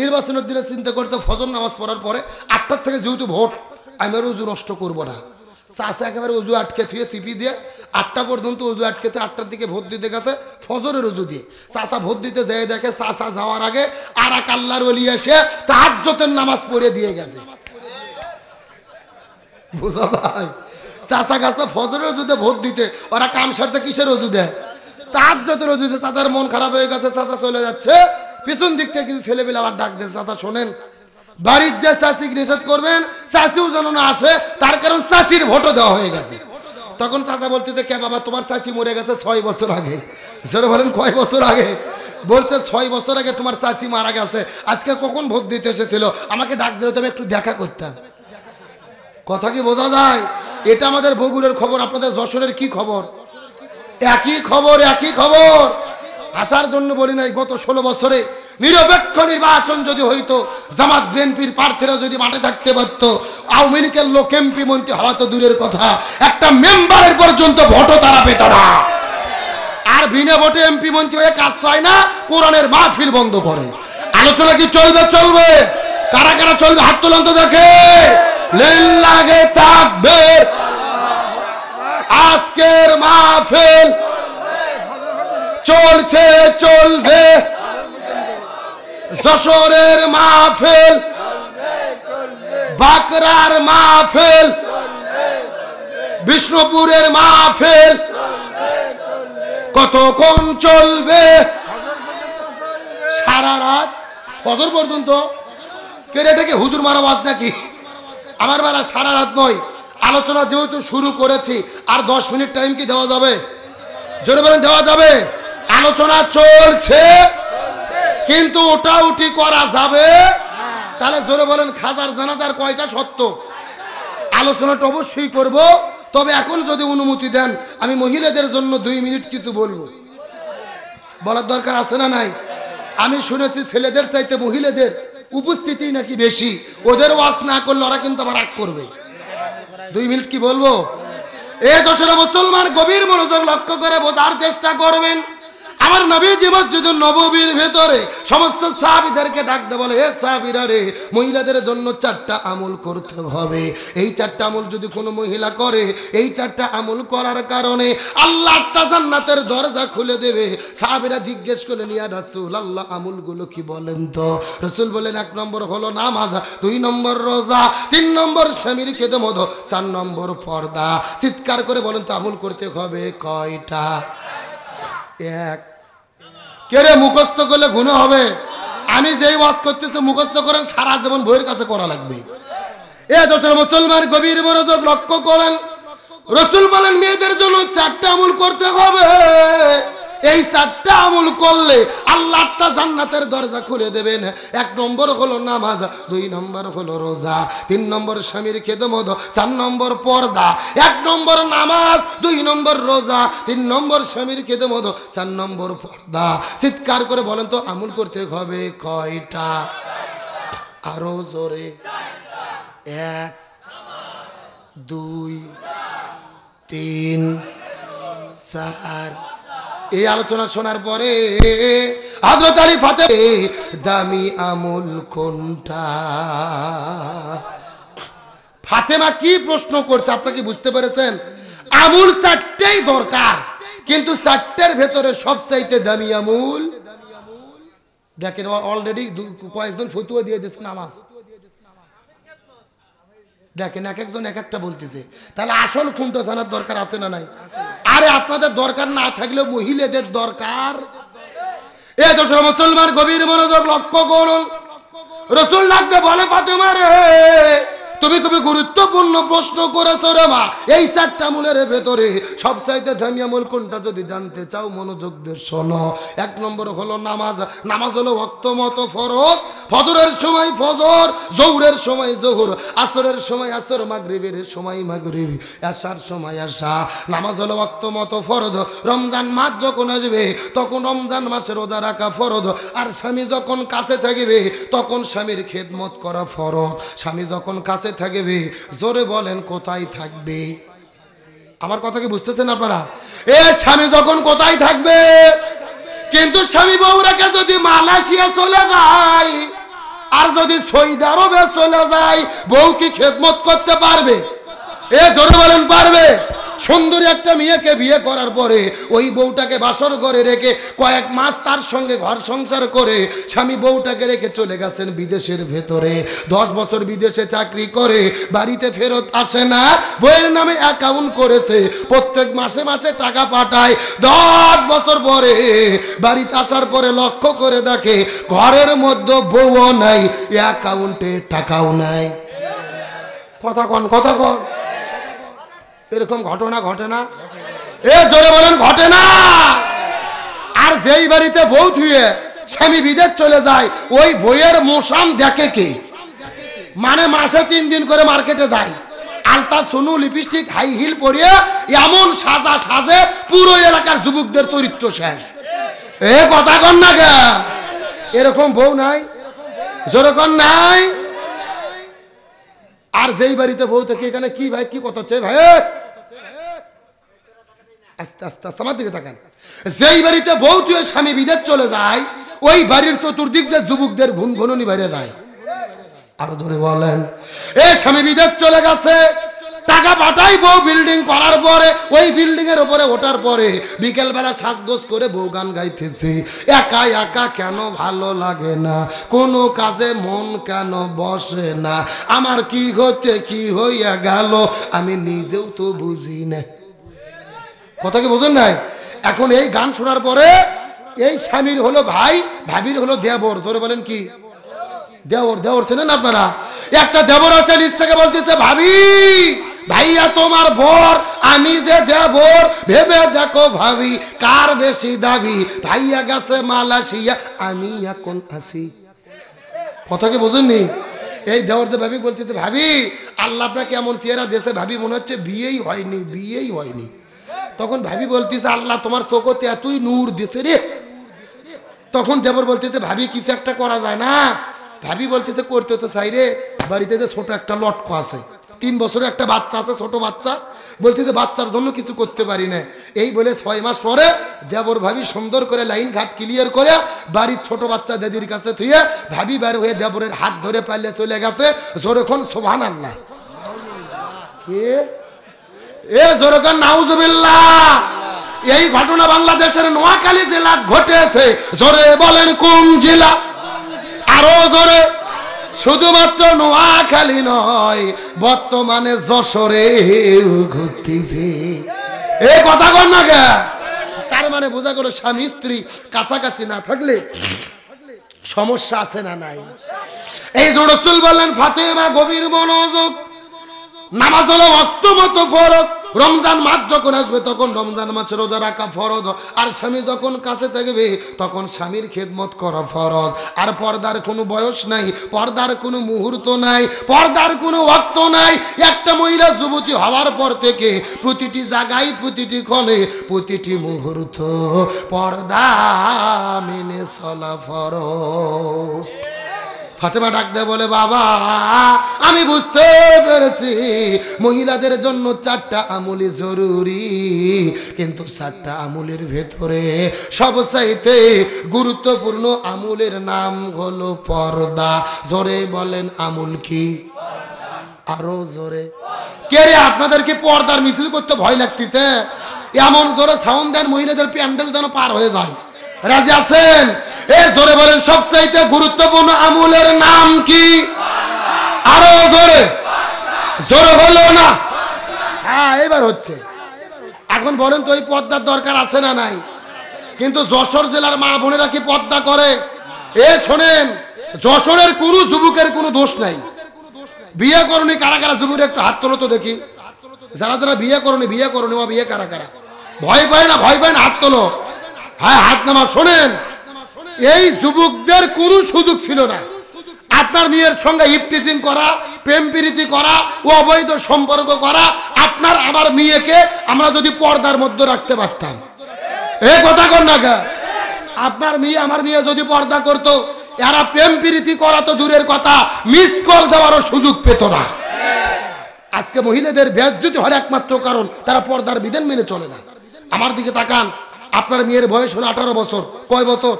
নির্বাচনের দিনে চিন্তা করতে ফজর নামাজ পড়ার পরে 8টার থেকে যেহেতু ভোট, আমি আর উজু নষ্ট করবো না। চাষা একেবারে উজু আটকে থুয়ে সিপি দিয়ে 8টা পর্যন্ত উজু আটকে, 8টার দিকে ভোট দিতে গেছে ফজরের উজু দিয়ে। চাষা ভোট দিতে যেয়ে দেখে চাষা যাওয়ার আগে আর এক আল্লাহর ওলি এসে তাহাজ্জুদের নামাজ পড়ে দিয়ে গেছে। বুঝা যায়? চাষা গাছা ফজরের উজুতে ভোট দিতে, ওরা কাম সারছে কিসের উজু দেয়? তাহাজ্জুদের উজু দিয়ে। চাচার মন খারাপ হয়ে গেছে, চাচা চলে যাচ্ছে। পিছন দিক থেকে কিছু ছেলেপিলে আবার ডাক দিয়েছে, চাচা শোনেন, বাড়ির যে চাষি নিষেধ করবেন, চাষিও যেন না আসে, তার কারণ চাষির ভোটও দেওয়া হয়ে গেছে। তখন চাচা বলতেছে কে বাবা, তোমার চাষি মরে গেছে 6 বছর আগে। সেটা বলেন কয় বছর আগে? বলছে 6 বছর আগে তোমার চাষি মারা গেছে। আজকে কখন ভোট দিতে এসেছিল, আমাকে ডাক দিলে তুমি একটু দেখা করতাম। কথা কি বোঝা যায়? এটা আমাদের বগুড়ার খবর। আপনাদের যশোরের কি খবর? একই খবর, একই খবর। আসার জন্য বলি নাই, গত 16 বছরে নিরপেক্ষ নির্বাচন যদি হইতো, জামাত বিএনপির প্রার্থীরা যদি মাঠে থাকতে পারত, আওয়ামী লীগের লোক এমপি মন্ত্রী হওয়া তো দূরের কথা, একটা মেম্বারের পর্যন্ত ভোটও তারা পেত না। আর বিনা ভোটে এমপি মন্ত্রী হয়ে কাজ পায় না, কোরআনের মাহফিল বন্ধ করে। আলোচনা কি চলবে? চলবে। কারা কারা চলবে হাত তুলুন তো দেখে। লিল্লাহি তাকবীর। আজকের মাহফিল চলছে, চলবে। যশোরের মাহফিল, বাকরার মাহফিল, বিষ্ণুপুরের মাহফিল কতক্ষণ চলবে? সারা রাত ফজর পর্যন্ত। কেটে হুজুর মারা বাজ নাকি? আমার বেলা সারা রাত নয়। আলোচনা যেহেতু শুরু করেছি, আর 10 মিনিট টাইম কি দেওয়া যাবে? জোরে বলেন দেওয়া যাবে? আলোচনা চলছে, কিন্তু ওটা উঠি করা যাবে? তাহলে জোরে বলেন খাজার জানাজার কয়টা সত্য? আলোচনাটা অবশ্যই করব। তবে এখন যদি অনুমতি দেন, আমি মহিলাদের জন্য 2 মিনিট কিছু বলবো। বলার দরকার আছে না নাই? আমি শুনেছি ছেলেদের চাইতে মহিলাদের উপস্থিতি নাকি বেশি। ওদের ওয়াজ না করলে ওরা কিন্তু আবার রাগ করবে। 2 মিনিট কি বলবো? এ যশোরে মুসলমান গভীর মনোযোগ লক্ষ্য করে বোঝার চেষ্টা করবেন। আমার নবীজি মসজিদুন নববীর ভেতরে সমস্ত সাহাবীদেরকে ডাকতে বলে, হে সাহাবীরা রে, মহিলাদের জন্য 4টা আমল করতে হবে। এই 4টা আমল যদি কোনো মহিলা করে, এই 4টা আমল করার কারণে আল্লাহ জান্নাতের দরজা খুলে দেবে। সাহাবীরা জিজ্ঞেস করলেন, ইয়া রাসূলুল্লাহ, আমলগুলো কি বলেন তো? রাসূল বলেন, 1 নম্বর হলো নামাজ, 2 নম্বর রোজা, 3 নম্বর স্বামীর খেদমত, 4 নম্বর পর্দা। চিৎকার করে বলেন তো আমল করতে হবে কয়টা? 1। কে রে মুখস্থ করলে গুনাহ হবে? আমি যেই ওয়াজ করতেছি মুখস্থ করেন, সারা জীবন বইয়ের কাছে করা লাগবে। এ দোষের মুসলমান গভীর মনোযোগ লক্ষ্য করেন। রাসূল বলেন মেয়েদের জন্য 4টা আমল করতে হবে। এই 4টা আমল করলে আল্লাহ জান্নাতের দরজা খুলে দেবেন। 1 নম্বর হলো নামাজ, 2 নম্বর হলো রোজা, 3 নম্বর স্বামীর খেদমত, 4 নম্বর পর্দা। 1 নম্বর নামাজ, 2 নম্বর রোজা, 3 নম্বর স্বামীর খেদমত, 4 নম্বর পর্দা। চিৎকার করে বলেন তো আমল করতে হবে কয়টা? আরো জোরে। 1, 2, 3, 4। এই আলোচনা শোনার পরে হযরত আলী ফাতেমা, দামি আমল কোনটা? ফাতেমা কি প্রশ্ন করছে আপনারা কি বুঝতে পেরেছেন? আমল 4টাই দরকার, কিন্তু 4টার ভেতরে সবচাইতে দামি আমল, দেখেন অলরেডি কয়েকজন ফতোয়া দিয়ে দিয়েছে নামাজ। দেখেন এক একজন এক একটা বলতেছে, তাহলে আসল কোনটা জানার দরকার আছে না নাই? আরে আপনাদের দরকার না থাকলেও মহিলাদের দরকার। এ দোষের মুসলমান গভীর মনোযোগ লক্ষ্য করুন। রাসূল ডাকতে বলে, ফাতেমা রে, তুমি খুবই গুরুত্বপূর্ণ প্রশ্ন করেছো রে মা। এই 4টা আমলের ভেতরে সবচাইতে দামি আমল কোনটা যদি জানতে চাও মনোযোগ দিয়ে শোনো। 1 নম্বর হলো নামাজ। নামাজ হলো ওয়াক্ত মতো ফরজ। ফজরের সময় ফজর, জোহরের সময় জোহর, আসরের সময় আসর, মাগরিবের সময় মাগরিব, এশার সময় এশা। নামাজ হলো ওয়াক্ত মতো ফরজ। রমজান মাস যখন আসবে তখন রমজান মাসে রোজা রাখা ফরজ। আর স্বামী যখন কাছে থাকবে তখন স্বামীর খেদমত করা ফরজ। স্বামী যখন কাছে থাকবে, জোরে বলেন কোথায় থাকবে? আমার কথা কি বুঝতেছেন আপনারা? এ স্বামী যখন কোথায় থাকবে? কিন্তু স্বামী বউরাকে যদি মালয়েশিয়া চলে যায় আর যদি সৌদি আরবে চলে যায়, বউ কি খেদমত করতে পারবে? এ জোরে বলেন পারবে? সুন্দরী একটা মেয়েকে বিয়ে করার পরে ওই বউটাকে বাসর ঘরে রেখে কয়েক মাস তার সঙ্গে ঘর সংসার করে স্বামী বউটাকে রেখে চলে গেছেন বিদেশের ভেতরে। 10 বছর বিদেশে চাকরি করে বাড়িতে ফেরত আসে না। বউয়ের নামে অ্যাকাউন্ট করেছে, প্রত্যেক মাসে মাসে টাকা পাঠায়। 10 বছর পরে বাড়িতে আসার পরে লক্ষ্য করে দেখে ঘরের মধ্যে বউও নাই, অ্যাকাউন্টে টাকাও নাই। কথা কন, কথা কন। এরকম ঘটনা ঘটে না? এ জোরে বলেন ঘটে না? আর যেই বাড়িতে বউ থুয়ে স্বামী বিদেশ চলে যায়, ওই বইয়ের মোসাম দেখে কে? মানে মাসে 3 দিন করে মার্কেটে যায়, আলতা সোনু লিপস্টিক হাই হিল পরিয়ে এমন সাজা সাজে পুরো এলাকার যুবকদের চরিত্র শেষ। এ কথা কন না কে? এরকম বউ নাই? জোরে কন নাই? আর যেই বাড়িতে বউ থাকে, এখানে কি ভাই কি কথা হচ্ছে ভাই? আস্তে আস্তে আমার দিকে তাকান। যেই বাড়িতে বউ তুই স্বামী বিদেশ চলে যায়, ওই বাড়ির চতুর্দিক দিয়ে যুবকদের ঘুনঘুনি বেড়ে যায়। আরো ধরে বলেন, এ স্বামী বিদেশ চলে গেছে, টাকা পাঠাই বউ বিল্ডিং করার পরে, ওই বিল্ডিং এর উপরে ওঠার পরে বিকেল বেলা সাজগোজ করে বউ গান গাইতেছে। একা একা কেন ভালো লাগে না, কোনো কাজে মন কেন বসে না, আমার কি হচ্ছে কি হইয়া গেল আমি নিজেও তো বুঝি না। কথা কি বোঝেন নাই? এখন এই গান শোনার পরে এই স্বামীর হলো ভাই, ভাবির হলো দেবর। ধরে বলেন কি? দেবর। দেবর চেনেন আপনারা? একটা দেবর আছে, নিজ থেকে বলতেছে, ভাবি ভাইয়া তোমার বর, আমি যে দেবর, ভেবে দেখো ভাবি কার বেশি দাবি, ভাইয়া গেছে মালয়েশিয়া, আমি এখন আসি। কথা কি বোঝেননি? এই দেবরদের ভাবি বলতেছে, ভাবি আল্লাহ আপনাকে এমন চেহারা দেশে, ভাবি মনে হচ্ছে বিয়েই হয়নি, বিয়েই হয়নি। তখন ভাবি বলতেছে, আল্লাহ তোমার চোখতে এতই নূর দিছে রে। তখন দেবর বলতেছে, ভাবি কিছু একটা করা যায় না? ভাবি বলতেছে, করতে তো চাই রে, বাড়িতে যে ছোট একটা লটকো আছে, 3 বছরের একটা বাচ্চা আছে, ছোট বাচ্চা, বলছি যে বাচ্চার জন্য কিছু করতে পারি না। এই বলে 6 মাস পরে দেবর ভাবি সুন্দর করে লাইন ঘাট ক্লিয়ার করে বাড়ির ছোট বাচ্চা দিদির কাছে থুয়ে ভাবি বের হয়ে দেবরের হাত ধরে পালিয়ে চলে গেছে। জোরেখন সুবহানাল্লাহ, এ জোরেখন নাউজুবিল্লাহ। এই ঘটনা বাংলাদেশের নোয়াখালী জেলা ঘটেছে। জোরে বলেন কোন জেলা? আরো জোরে। শুধুমাত্র নোয়াখালী নয়, বর্তমানে যশোরে ঘটতেছে। এই কথা কর না কে? তার মানে বোঝা গেল স্বামী স্ত্রী কাছাকাছি না থাকলে সমস্যা আছে না নাই? এই যে রাসূল বললেন ফাতেমা গভীর মনোযোগ, নামাজ হলো ওয়াক্ত মতো ফরজ। রমজান মাস যখন আসবে তখন রমজান মাসে রোজা রাখা ফরজ, আর স্বামী যখন কাছে থাকবে তখন স্বামীর খেদমত করা ফরজ। আর পর্দার কোনো বয়স নাই, পর্দার কোনো মুহূর্ত নাই, পর্দার কোনো ওয়াক্ত নাই। একটা মহিলা যুবতী হওয়ার পর থেকে প্রতিটি জায়গায়, প্রতিটি ক্ষণে, প্রতিটি মুহূর্ত পর্দা মেনে চলা ফরজ। ফাতেমা ডাক দেয় বলে, বাবা আমি বুঝতে পেরেছি মহিলাদের জন্য 4টা আমলই জরুরি, কিন্তু 4টা আমলের ভেতরে সবচাইতে গুরুত্বপূর্ণ আমলের নাম হলো পর্দা। জোরে বলেন আমল কি? আরো জোরে। কে রে আপনাদেরকে পর্দার মিছিল করতে ভয় লাগতেছে? এমন জোরে সাউন্ড দেন মহিলাদের প্যান্ডেল যেন পার হয়ে যায়। রাজি আছেন? এ জোরে বলেন সবচাইতে গুরুত্বপূর্ণ আমলের নাম কি? আরো জোরে। জোরে হলো না? হ্যাঁ এবার হচ্ছে। এখন বলেন তো এই পর্দার দরকার আছে না নাই? কিন্তু যশোর জেলার মা বোনেরা কি পর্দা করে? এ শোনেন, যশোরের কোনো যুবকের কোনো দোষ নাই। বিয়ে করনি কারা কারা? যুবকের একটু হাত তোলো তো দেখি। যারা যারা বিয়ে করনি ও বিয়ে কারা কারা? ভয় পায় না? ভয় পায় না? হাত তোলো। হ্যাঁ হাত নামা। শোনেন, এই যুবকদের কোনো সুযোগ ছিল না আপনার মেয়ের সঙ্গে ইফটিজিং করা, প্রেম প্রীতি করা, ও অবৈধ সম্পর্ক করা। আপনার আমার মেয়েকে আমরা যদি পর্দার মধ্যে রাখতে পারতাম, এই কথা কর না কে? আপনার মেয়ে আমার মেয়ে যদি পর্দা করতো, এরা প্রেম প্রীতি করা তো দূরের কথা, মিস কল দেওয়ারও সুযোগ পেত না। আজকে মহিলাদের বেজ্জতি হওয়ার একমাত্র কারণ তারা পর্দার বিধান মেনে চলে না। আমার দিকে তাকান, আপনার মেয়ের বয়স হলো 18 বছর। কয় বছর?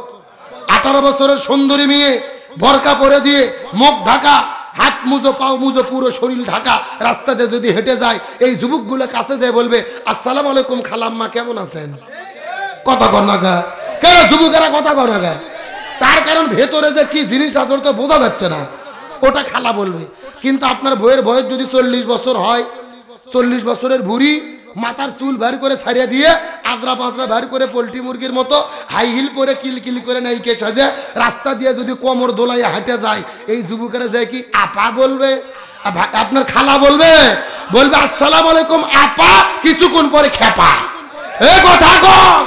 18 বছরের সুন্দরী মেয়ে বোরকা পরে দিয়ে মুখ ঢাকা, হাত মুজো, পাও মুজো, পুরো শরীর ঢাকা রাস্তাতে যদি হেঁটে যায়, এই যুবকগুলো কাছে যায় বলবে আসসালামু আলাইকুম খালাম্মা, কেমন আছেন? কথা কর না গা? কেন যুবকেরা কথা কর না গা? তার কারণ ভেতরে যে কি জিনিস আছে ওটা তো বোঝা যাচ্ছে না, ওটা খালা বলবে। কিন্তু আপনার বইয়ের বয়স যদি 40 বছর হয়, 40 বছরের বুড়ি মাথার চুল বের করে ছাড়িয়ে দিয়ে আজরা পাঁচরা বের করে পোল্ট্রি মুরগির মতো হাই হিল পরে কিলকিল করে নাইকে সাজে রাস্তা দিয়ে যদি কোমর দোলাইয়া হেঁটে যায়, এই যুবকেরা যায় কি আপা বলবে? আপনার খালা বলবে? বলবে আসসালামু আলাইকুম আপা, কিছুক্ষণ পরে খেপা। এই কথা কর।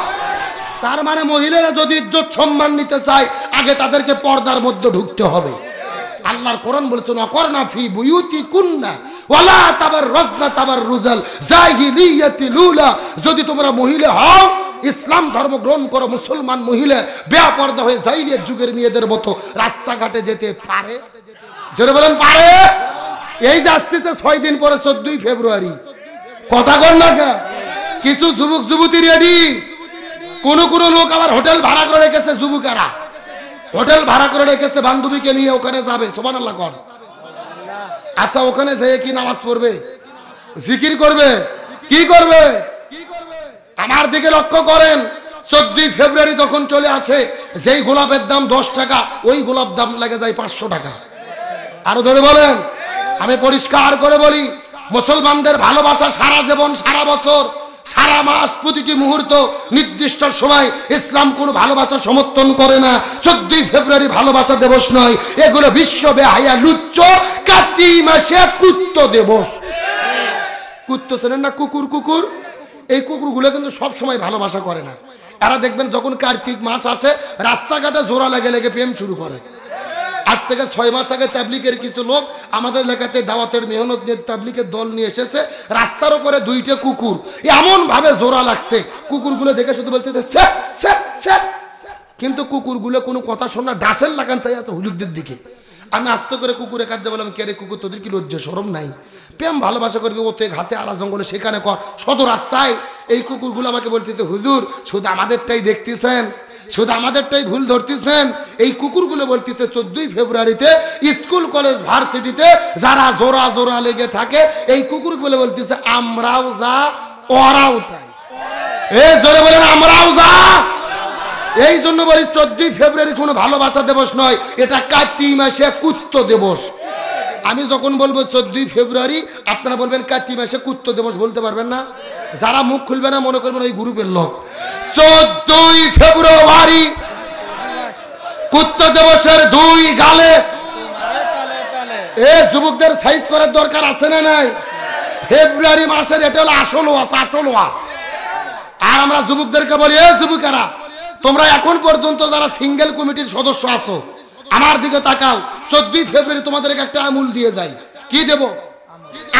তার মানে মহিলারা যদি ইজ্জত সম্মান নিতে চায়, আগে তাদেরকে পর্দার মধ্যে ঢুকতে হবে। আল্লাহর কোরআন বলেছেন অকরনা ফি বুয়ুতিকুন্না ওয়ালা তাবাররাজনা তাবাররুজাল জাহিলিয়াতিল উলা। যদি তোমরা মহিলা হও, ইসলাম ধর্ম গ্রহণ করো, মুসলমান মহিলা বেপরদা হয়ে জাহিলিয়াত যুগের মেয়েদের মতো রাস্তাঘাটে যেতে পারে? জোরে বলেন পারে? এই যে আসতেছে 6 দিন পরে 14ই ফেব্রুয়ারি, কথা কর না কে? কিছু যুবক যুবতী রেডি, কোন কোন লোক আবার হোটেল ভাড়া করে রেখেছে। যুবকেরা হোটেল ভাড়া করে রেখেছে, বান্ধবীকে নিয়ে ওখানে যাবে। সুবহানাল্লাহ কর। আচ্ছা ওখানে যেয়ে কি নামাজ পড়বে, জিকির করবে, কি করবে? আমার দিকে লক্ষ্য করেন, 14ই ফেব্রুয়ারি যখন চলে আসে, যেই গোলাপের দাম 10 টাকা, ওই গোলাপ দাম লেগে যায় 500 টাকা। আরো ধরে বলেন। আমি পরিষ্কার করে বলি, মুসলমানদের ভালোবাসা সারা জীবন, সারা বছর, সারা মাস, প্রতিটি মুহূর্ত, নির্দিষ্ট সময় ইসলাম কোনো ভালোবাসা সমর্থন করে না। 14ই ফেব্রুয়ারি ভালোবাসা দিবস নয়, এগুলো বিশ্ব বেহায়া লুচ্চ কাতি মাসে কুত্ত দিবস। কুত্ত চেনেন না? কুকুর। কুকুর, এই কুকুরগুলো কিন্তু সব সময় ভালোবাসা করে না। এরা দেখবেন যখন কার্তিক মাস আসে, রাস্তাঘাটে জোড়া লেগে লেগে প্রেম শুরু করে। আজ থেকে 6 মাস আগে তাবলিগের কিছু লোক আমাদের এলাকাতে দাওয়াতের মেহনত নিয়ে তাবলিগের দল নিয়ে এসেছে। রাস্তার উপরে 2টা কুকুর এমন ভাবে জোড়া লাগছে, কুকুরগুলো দেখে শুধু বলতেছে স্যার স্যার স্যার, কিন্তু কুকুরগুলো কোনো কথা শোনা ডাসের লাগান চাই আছে হুজুরদের দিকে। আমি আস্তে করে কুকুরের কাছে বললাম, কে রে কুকুর, তোদের কি লজ্জা শরম নাই? প্রেম ভালোবাসা করবি ওতে ঘাতে আলা জঙ্গলে সেখানে কর, শত রাস্তায়। এই কুকুরগুলো আমাকে বলতেছে, হুজুর শুধু আমাদেরটাই দেখতেছেন, শুধু আমাদেরটাই ভুল ধরতেছেন। এই কুকুরগুলো বলতেছে 14ই ফেব্রুয়ারিতে স্কুল কলেজ ভার্সিটিতে যারা জোড়া জোড়া লেগে থাকে, এই কুকুরগুলো বলতেছে আমরাও যা ওরাও তাই। এই জোরে বলেন আমরাও যা। এই জন্য বলি 14ই ফেব্রুয়ারি কোনো ভালোবাসা দিবস নয়, এটা কার্তিক মাসে কুত্ত দিবস। আমি যখন বলবো 14ই ফেব্রুয়ারি, আপনারা বলবেন কার্তিক মাসে কুত্ত দিবস, বলতে পারবেন না। যারা মুখ খুলবে না মনে করবেন ওই গ্রুপের লোক। 14ই ফেব্রুয়ারি কুত্ত দিবসের 2 গালে। এ যুবকদের সাইজ করার দরকার আছে না নাই? ফেব্রুয়ারি মাসের এটা হলো আসল ওয়াস, আসল ওয়াস। আর আমরা যুবকদেরকে বলি, এ যুবকেরা তোমরা এখন পর্যন্ত যারা সিঙ্গেল কমিটির সদস্য আছো, আমার দিকে তাকাও। 14ই ফেব্রুয়ারি তোমাদেরকে একটা আমুল দিয়ে যাই। কি দেব?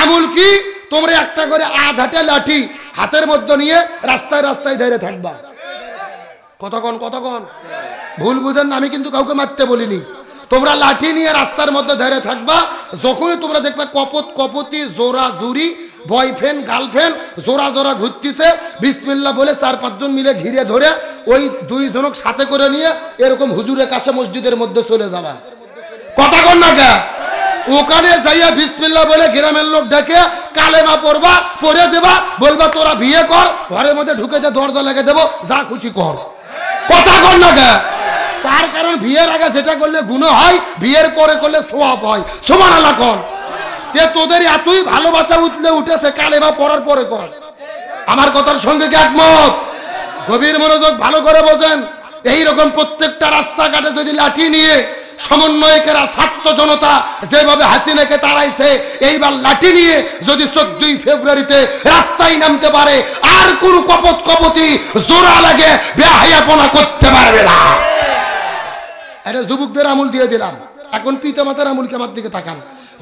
আমুল কি? তোমরা একটা করে আধাটে লাঠি হাতের মধ্যে নিয়ে রাস্তায় রাস্তায় ধরে থাকবা। কতক্ষণ কতক্ষণ? ভুল বুঝেন না, আমি কিন্তু কাউকে মারতে বলিনি। তোমরা লাঠি নিয়ে রাস্তার মধ্যে ধরে থাকবা। যখনই তোমরা দেখবে কপত কপতি জোড়া জুরি বয়ফ্রেন্ড গার্লফ্রেন্ড জোড়া জোড়া ঘুরতেছে, বিসমিল্লাহ বলে 4-5 জন মিলে ঘিরে ধরে ওই 2 জনক সাথে করে নিয়ে এরকম হুজুরের কাছে মসজিদের মধ্যে চলে যাবা। কথা কন না কে? ওখানে যাইয়া বিসমিল্লাহ বলে গ্রামের লোক ডেকে কালেমা পড়বা, পড়ে দেবা, বলবা তোরা বিয়ে কর, ঘরের মধ্যে ঢুকে দে, দরজা লেগে দেবো, যা খুশি কর। কথা কন না কে? তার কারণ বিয়ের আগে যেটা করলে গুনাহ হয়, বিয়ের পরে করলে সওয়াব হয়। সুবহানাল্লাহ কোন। তে তোদের এতই ভালোবাসা উঠেছে, কালেমা পড়ার পরে কর। আমার কথার সঙ্গে কি একমত? গভীর মনোযোগ ভালো করে বোঝেন। এইরকম প্রত্যেকটা রাস্তাঘাটে যদি লাঠি নিয়ে সমন্বয়কেরা ছাত্র জনতা যেভাবে হাসিনাকে তাড়াইছে, এইবার লাঠি নিয়ে যদি 14ই ফেব্রুয়ারিতে রাস্তায় নামতে পারে, আর কোন কপত কপতি জোড়া লাগে বেহায়াপনা করতে পারবে না। এটা যুবকদের আমল দিয়ে দিলাম। এখন পিতা মাতার আমলকে আমার দিকে তাকান।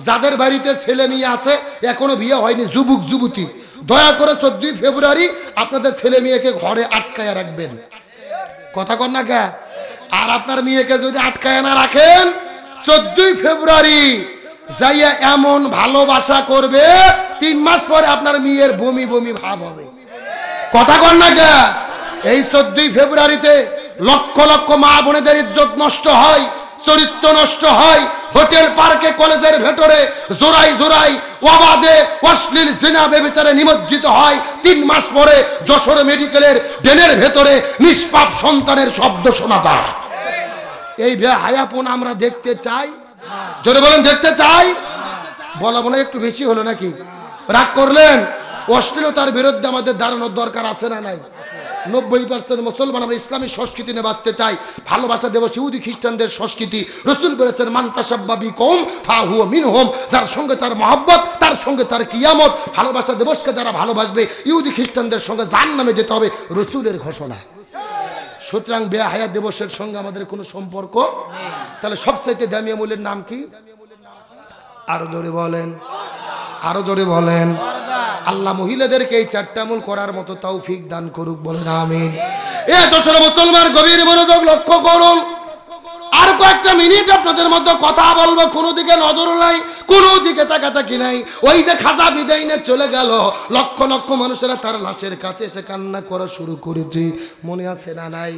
যাদের বাড়িতে ছেলে মেয়ে আছে এখনো বিয়ে হয়নি, যুবক যুবতী, দয়া করে 14ই ফেব্রুয়ারি আপনাদের ছেলে মেয়েকে ঘরে আটকায় রাখবেন। কথা কন না কে? আর আপনার মেয়েকে যদি আটকায় না রাখেন, 14ই ফেব্রুয়ারি যাইয়া এমন ভালোবাসা করবে 3 মাস পরে আপনার মেয়ের বমি বমি ভাব হবে। কথা কন না কে? এই 14ই ফেব্রুয়ারিতে লক্ষ লক্ষ মা বোনেদের ইজ্জত নষ্ট হয়, চরিত্র নষ্ট হয়। হোটেল পার্কে কলেজের ভেতরে জোড়াই জোড়াই অবাধে অশ্লীল জিনা বেবিচারে নিমজ্জিত হয়। 3 মাস পরে যশোর মেডিকেলের ড্রেনের ভেতরে নিষ্পাপ সন্তানের শব্দ শোনা যায়। এই বেহায়াপন আমরা দেখতে চাই? জোরে বলেন দেখতে চাই? বলা মনে একটু বেশি হলো নাকি? রাগ করলেন? অশ্লীলতার বিরুদ্ধে আমাদের দাঁড়ানোর দরকার আছে না নাই? 90% মুসলমান আমরা ইসলামী সংস্কৃতি নিয়ে বাঁচতে চাই। ভালোবাসা দেব ইহুদি খ্রিস্টানদের সংস্কৃতি। রাসূল বলেছেন মান তাশাব্বা বিকওম ফাহুয়া মিনহুম, যার সঙ্গে তার মহব্বত তার সঙ্গে তার কিয়ামত। ভালোবাসা দিবসকে যারা ভালোবাসবে ইহুদি খ্রিস্টানদের সঙ্গে জাহান্নামে যেতে হবে, রাসূলের ঘোষণা। সুতরাং বেহায়া দিবসের সঙ্গে আমাদের কোনো সম্পর্ক নেই। তাহলে সবচাইতে দামি আমলের নাম কি? আরো জোরে বলেন, আরো জোরে বলেন। আল্লাহ মহিলাদেরকে এই 4টা আমল করার মতো তৌফিক দান করুক, বলেন আমিন। এ দোষর মুসলমান গভীর মনোযোগ লক্ষ্য করুন। আর কয়েকটা মিনিট আপনাদের মধ্যে কথা বলবো। কোনো দিকে নজর নাই, কোনো দিকে তাকাতাকি নাই। ওই যে খাজা বিদায় নিয়ে চলে গেল, লক্ষ লক্ষ মানুষেরা তার লাশের কাছে এসে কান্না করা শুরু করেছে, মনে আছে না নাই?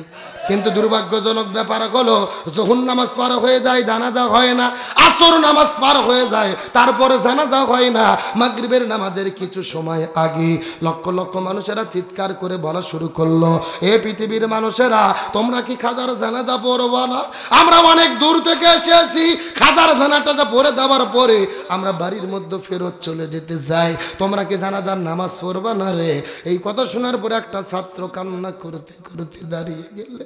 কিন্তু দুর্ভাগ্যজনক ব্যাপার হলো যখন নামাজ পার হয়ে যায় জানাজা হয় না, আসর নামাজ পার হয়ে যায় তারপরে জানাজা হয় না। মাগরিবের নামাজের কিছু সময় আগে লক্ষ লক্ষ মানুষেরা চিৎকার করে বলা শুরু করলো, এ পৃথিবীর মানুষেরা তোমরা কি খাজার জানাজা পড়বা না? আমরা অনেক দূর থেকে এসেছি, খাজার জানাজাটা পড়ে দেওয়ার পরে আমরা বাড়ির মধ্যে ফেরত চলে যেতে চাই, তোমরা কি জানাজার নামাজ পড়বা না রে? এই কথা শোনার পরে একটা ছাত্র কান্না করতে করতে দাঁড়িয়ে গেলে,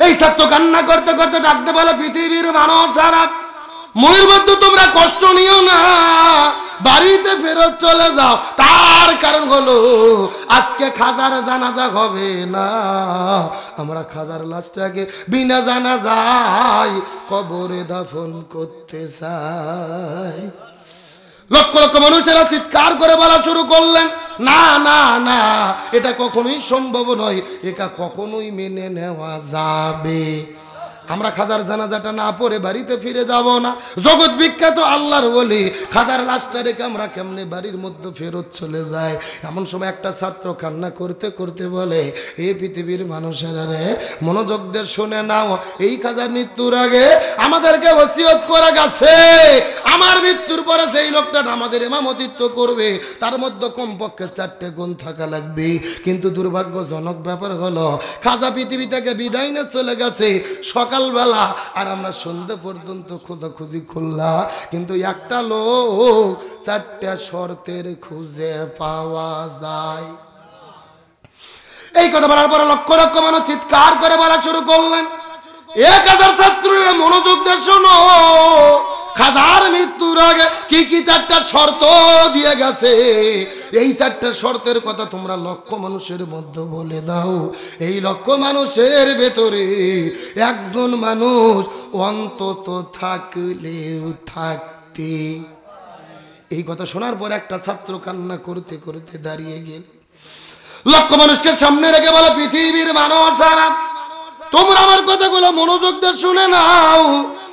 এই ছাত্র কান্না করতে করতে ডাকতে বলে, পৃথিবীর মানুষেরা মনের মধ্যে তোমরা কষ্ট নিও না, বাড়িতে ফেরত চলে যাও। তার কারণ হলো আজকে খাজার জানাজা হবে না, আমরা খাজার লাশটাকে বিনা জানাজায় কবরে দাফন করতে চাই। লক্ষ লক্ষ মানুষেরা চিৎকার করে বলা শুরু করলেন, না না না, এটা কখনোই সম্ভব নয়, এটা কখনোই মেনে নেওয়া যাবে। আমরা খাজার জানাজাটা না পড়ে বাড়িতে ফিরে যাব না। জগৎ বিখ্যাত আল্লাহর ওলি খাজার লাশটা রেখে আমরা কেমনে বাড়ির মধ্যে ফেরত চলে যাই। এমন সময় একটা ছাত্র কান্না করতে করতে বলে, এই পৃথিবীর মানুষেরা রে, মনোযোগ দিয়ে শুনে নাও, এই খাজার মৃত্যুর আগে আমাদেরকে ওসিয়ত করে গেছে, আমার মৃত্যুর পরে সেই লোকটা নামাজের ইমামতিত্ব করবে, তার মধ্যে কমপক্ষে 4টে গুণ থাকা লাগবে। কিন্তু দুর্ভাগ্যজনক ব্যাপার হলো খাজা পৃথিবী থেকে বিদায় নিয়ে চলে গেছে সকালবেলা, আর আমরা সন্ধ্যা পর্যন্ত খোঁজাখুঁজি করলাম, কিন্তু একটা লোক 4টে শর্তের খুঁজে পাওয়া যায়। এই কথা বলার পরে লক্ষ লক্ষ মানুষ চিৎকার করে বলা শুরু করলেন, 1000 ছাত্ররা মনোযোগ দিয়ে শোনো, খাজার মৃত্যুর আগে কি কি 4টা শর্ত দিয়ে গেছে, এই 4টা শর্তের কথা তোমরা লক্ষ মানুষের মধ্যে বলে দাও। এই লক্ষ মানুষের ভেতরে একজন মানুষ অন্তত থাকলেও থাকতে। এই কথা শোনার পর একটা ছাত্র কান্না করতে করতে দাঁড়িয়ে গেল, লক্ষ মানুষকে সামনে রেখে বলে, পৃথিবীর মানুষেরা তোমরা আমার কথাগুলো মনোযোগ দিয়ে শুনে নাও,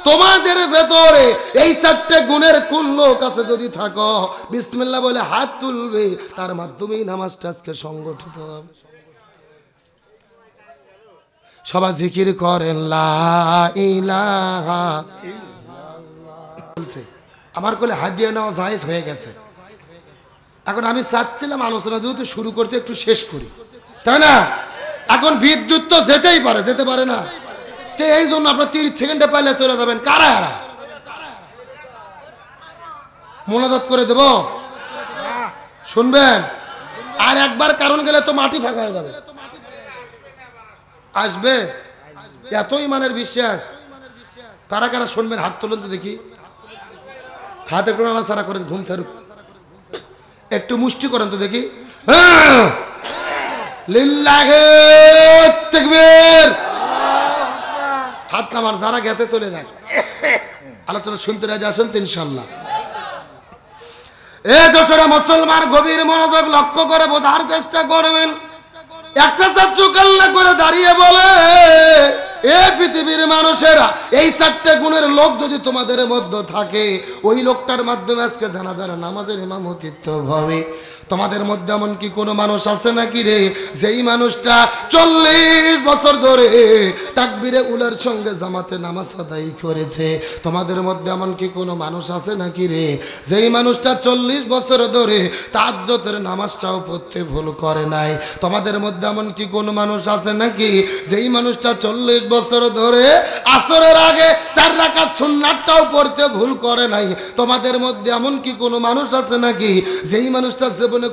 তোমাদের ভেতরে এই 4টে গুণের কোন লোক আছে যদি থাকো, বিসমিল্লাহ বলে হাত তুলবে, তার মাধ্যমেই নামাজটা আজকে সংগঠিত হবে। সবাই জিকির করেন লা ইলাহা ইল্লাল্লাহ। আমার কোলে হাত দিয়ে নেওয়া জায়েজ হয়ে গেছে। এখন আমি চাচ্ছিলাম আলোচনা যেহেতু শুরু করছি একটু শেষ করি, তাই না? এখন বিদ্যুৎ তো যেতেই পারে, যেতে পারে না, তো এই জন্য আপনার 30 সেকেন্ডে পাইলে চলে যাবেন। কারা এরা মোনাজাত করে দেব, শুনবেন? আর একবার কারণ গেলে তো মাটি ফাঁকা হয়ে যাবে। আসবে এত ইমানের বিশ্বাস। কারা কারা শুনবেন হাত তুলুন তো দেখি, হাতে একটু নাড়াচাড়া করেন, ঘুম ছাড়ুক, একটু মুষ্টি করেন তো দেখি। লিল্লাহি তাকবীর। হাত নামান, যারা গেছে চলে যাক, আলোচনা শুনতে রাজি আসেন তো ইনশাআল্লাহ। এ যশোরে মুসলমান গভীর মনোযোগ লক্ষ্য করে বোঝার চেষ্টা করবেন। একটা ছাত্র কান্না করে দাঁড়িয়ে বলে, এ পৃথিবীর মানুষেরা, এই 4টে গুণের লোক যদি তোমাদের মধ্যে থাকে, ওই লোকটার মাধ্যমে আজকে জানাজার নামাজের ইমামতিত্ব হবে। তোমাদের মধ্যে এমন কি কোনো মানুষ আছে নাকি রে, যেই মানুষটা 40 বছর ধরে তাকবীরে উলার সঙ্গে জামাতে নামাজ আদায় করেছে? তোমাদের মধ্যে এমন কি কোনো মানুষ আছে নাকি রে, যেই মানুষটা 40 বছর ধরে তাহাজ্জুদের নামাজটাও পড়তে ভুল করে নাই? তোমাদের মধ্যে এমন কি কোনো মানুষ আছে নাকি, যেই মানুষটা 40 বছর ধরে আসরের আগে 4 রাকাত সুন্নাতটাও পড়তে ভুল করে নাই? তোমাদের মধ্যে এমন কি কোনো মানুষ আছে নাকি, যেই মানুষটা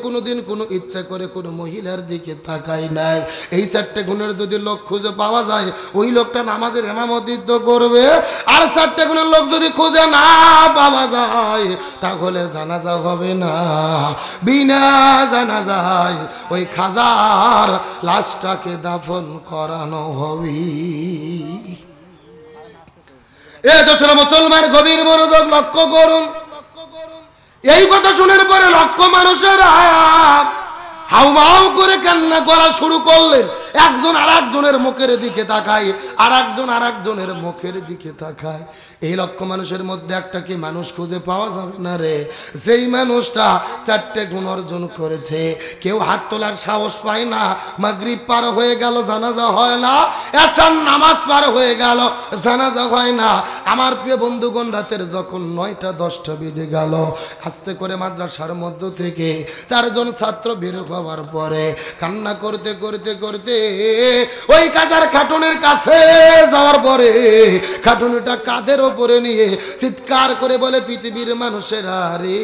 কোনোদিন কোনো ইচ্ছা করে কোনো মহিলার দিকে তাকায় নাই? এই 4টে গুণের যদি লোক খুঁজে পাওয়া যায়, ওই লোকটা নামাজের ইমামতিত্ব করবে। আর 4টে গুণের লোক যদি খুঁজে না পাওয়া যায়, তাহলে জানাজা হবে না, বিনা জানাজায় ওই খাজার লাশটাকে দাফন করানো হবে। এ যশোর মুসলমান গভীর মনোযোগ লক্ষ্য করুন। এই কথা শোনার পরে লক্ষ মানুষেরা হাউমাউ করে কান্না করা শুরু করলেন। একজন আরেকজনের মুখের দিকে তাকায়, আরেকজন আরেকজনের মুখের দিকে তাকায়। এই লক্ষ মানুষের মধ্যে একটা কি মানুষ খুঁজে পাওয়া যাবে না রে, যেই মানুষটা 4টে গুণ অর্জন করেছে? কেউ হাত তোলার সাহস পায় না। মাগরিব পার হয়ে গেল, জানাজা হয় না। এশার নামাজ পার হয়ে গেল, জানাজা হয় না। আমার প্রিয় বন্ধুগণ, রাতের যখন 9টা 10টা বেজে গেল, আস্তে করে মাদ্রাসার মধ্য থেকে 4 জন ছাত্র বের হওয়ার পরে কান্না করতে করতে করতে ওই কাজার খাটুনের কাছে যাওয়ার পরে খাটুনিটা কাঁধের ওপরে নিয়ে চিৎকার করে বলে, পৃথিবীর মানুষেরা রে,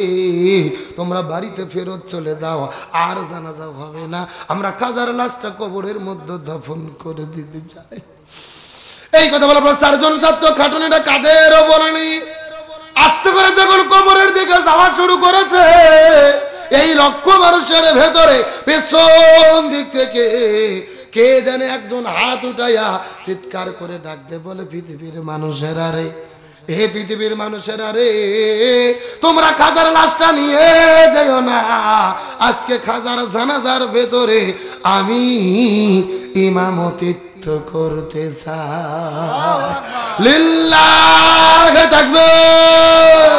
তোমরা বাড়িতে ফেরত চলে যাও, আর জানাজা হবে না, আমরা কাজার লাশটা কবরের মধ্যে দাফন করে দিতে চাই। এই কথা বলার পর 4 জন ছাত্র খাটুনিটা কাঁধের ওপরে নিয়ে আস্তে করে যখন কবরের দিকে যাওয়া শুরু করেছে, এই লক্ষ মানুষের ভেতরে পেছন দিক থেকে কে জানে একজন হাত উঠাইয়া চিৎকার করে ডাকতে বলে, পৃথিবীর মানুষেরা রে, হে পৃথিবীর মানুষেরা রে, তোমরা খাজার লাশটা নিয়ে যাইও না, আজকে খাজার জানাজার ভেতরে আমি ইমামতিত্ব আত্মামতিত্ব করতে চায়। লিল্লাহ তাকবীর।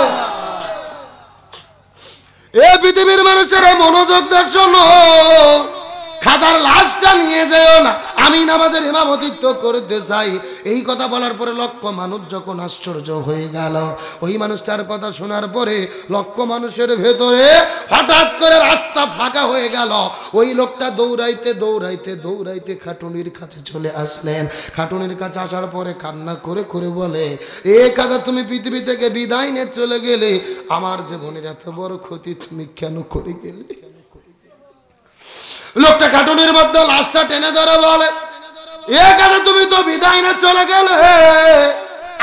এ পৃথিবীর মানুষেরা মনোযোগ দিয়ে শোনো, খাজার লাশটা নিয়ে যেও না, আমি নামাজের ইমামতিত্ব করতে চাই। এই কথা বলার পরে লক্ষ মানুষ যখন আশ্চর্য হয়ে গেল, ওই মানুষটার কথা শোনার পরে লক্ষ মানুষের ভেতরে হঠাৎ করে রাস্তা ফাঁকা হয়ে গেল। ওই লোকটা দৌড়াইতে দৌড়াইতে দৌড়াইতে খাটুনির কাছে চলে আসলেন। খাটুনির কাছে আসার পরে কান্না করে করে বলে, এ কাজা তুমি পৃথিবী থেকে বিদায় নিয়ে চলে গেলে, আমার জীবনের এত বড় ক্ষতি তুমি কেন করে গেলে? লোকটা খাটুনির মধ্যে লাশটা টেনে ধরে বলে, এ কাজে তুমি তো বিদায় না চলে গেলে,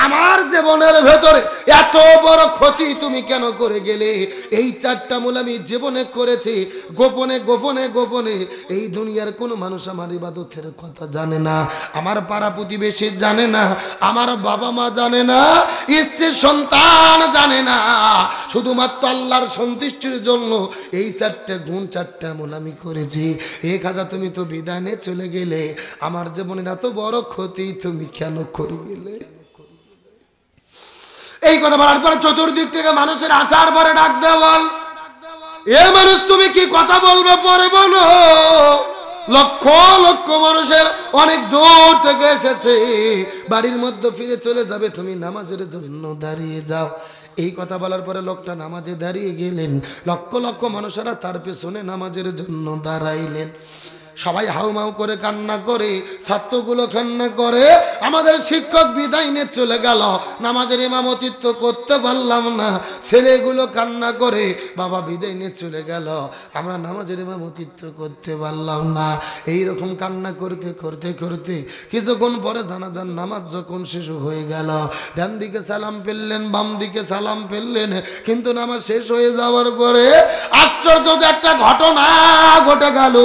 আমার জীবনের ভেতরে এত বড় ক্ষতি তুমি কেন করে গেলে? এই চারটা মূল আমি জীবনে করেছি গোপনে গোপনে গোপনে। এই দুনিয়ার কোনো মানুষ আমার ইবাদতের কথা জানে না, আমার পাড়া প্রতিবেশী জানে না, আমার বাবা মা জানে না, স্ত্রী সন্তান জানে না। শুধুমাত্র আল্লাহর সন্তুষ্টির জন্য এই চারটা গুণ, চারটা মূল আমি করেছি। এ খাজা তুমি তো বিদায় নিয়ে চলে গেলে, আমার জীবনের এত বড় ক্ষতি তুমি কেন করে গেলে? এই কথা বলার পরে চতুর্দিক থেকে মানুষের আসার পরে ডাক দেওয়া বল, এ মানুষ তুমি কি কথা বলবে পরে বলো। লক্ষ লক্ষ মানুষের অনেক দূর থেকে এসেছে, বাড়ির মধ্যে ফিরে চলে যাবে, তুমি নামাজের জন্য দাঁড়িয়ে যাও। এই কথা বলার পরে লোকটা নামাজে দাঁড়িয়ে গেলেন। লক্ষ লক্ষ মানুষেরা তার পেছনে নামাজের জন্য দাঁড়াইলেন। সবাই হাউমাউ করে কান্না করে, ছাত্রগুলো কান্না করে, আমাদের শিক্ষক বিদায় নিয়ে চলে গেল, নামাজের ইমামতিত্ব করতে পারলাম না। ছেলেগুলো কান্না করে, বাবা বিদায় নিয়ে চলে গেল, আমরা নামাজের ইমামতিত্ব করতে পারলাম না। এইরকম কান্না করতে করতে করতে কিছুক্ষণ পরে জানাজার নামাজ যখন শেষ হয়ে গেল, ডান দিকে সালাম ফেললেন, বাম দিকে সালাম ফেললেন, কিন্তু নামাজ শেষ হয়ে যাওয়ার পরে আশ্চর্য যে একটা ঘটনা ঘটে গেল।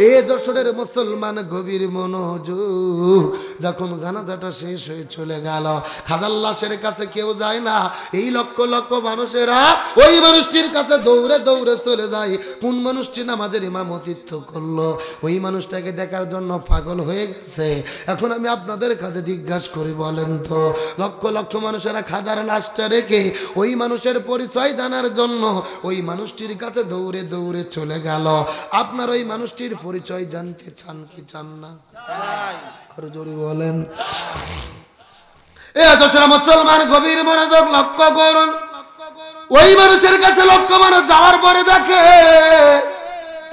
এ যশোরের মুসলমান গভীর মনোযোগ, যখন জানাজাটা শেষ হয়ে চলে গেল, খাজার লাশের কাছে কেউ যায় না। এই লক্ষ লক্ষ মানুষেরা ওই মানুষটির কাছে দৌড়ে দৌড়ে চলে যায়। কোন মানুষটি নামাজের ইমামতিত্ব করলো, ওই মানুষটাকে দেখার জন্য পাগল হয়ে গেছে। এখন আমি আপনাদের কাছে জিজ্ঞাসা করি, বলেন তো, লক্ষ লক্ষ মানুষেরা খাজার লাশটা রেখে ওই মানুষের পরিচয় জানার জন্য ওই মানুষটির কাছে দৌড়ে দৌড়ে চলে গেল। আপনার ওই মানুষটির পরিচয় জানতে চান কি চান না? আরো জোরে বলেন। এ যশোর মুসলমান গভীর মনোযোগ লক্ষ্য করুন। ওই মানুষের কাছে লক্ষ মানুষ যাওয়ার পরে দেখে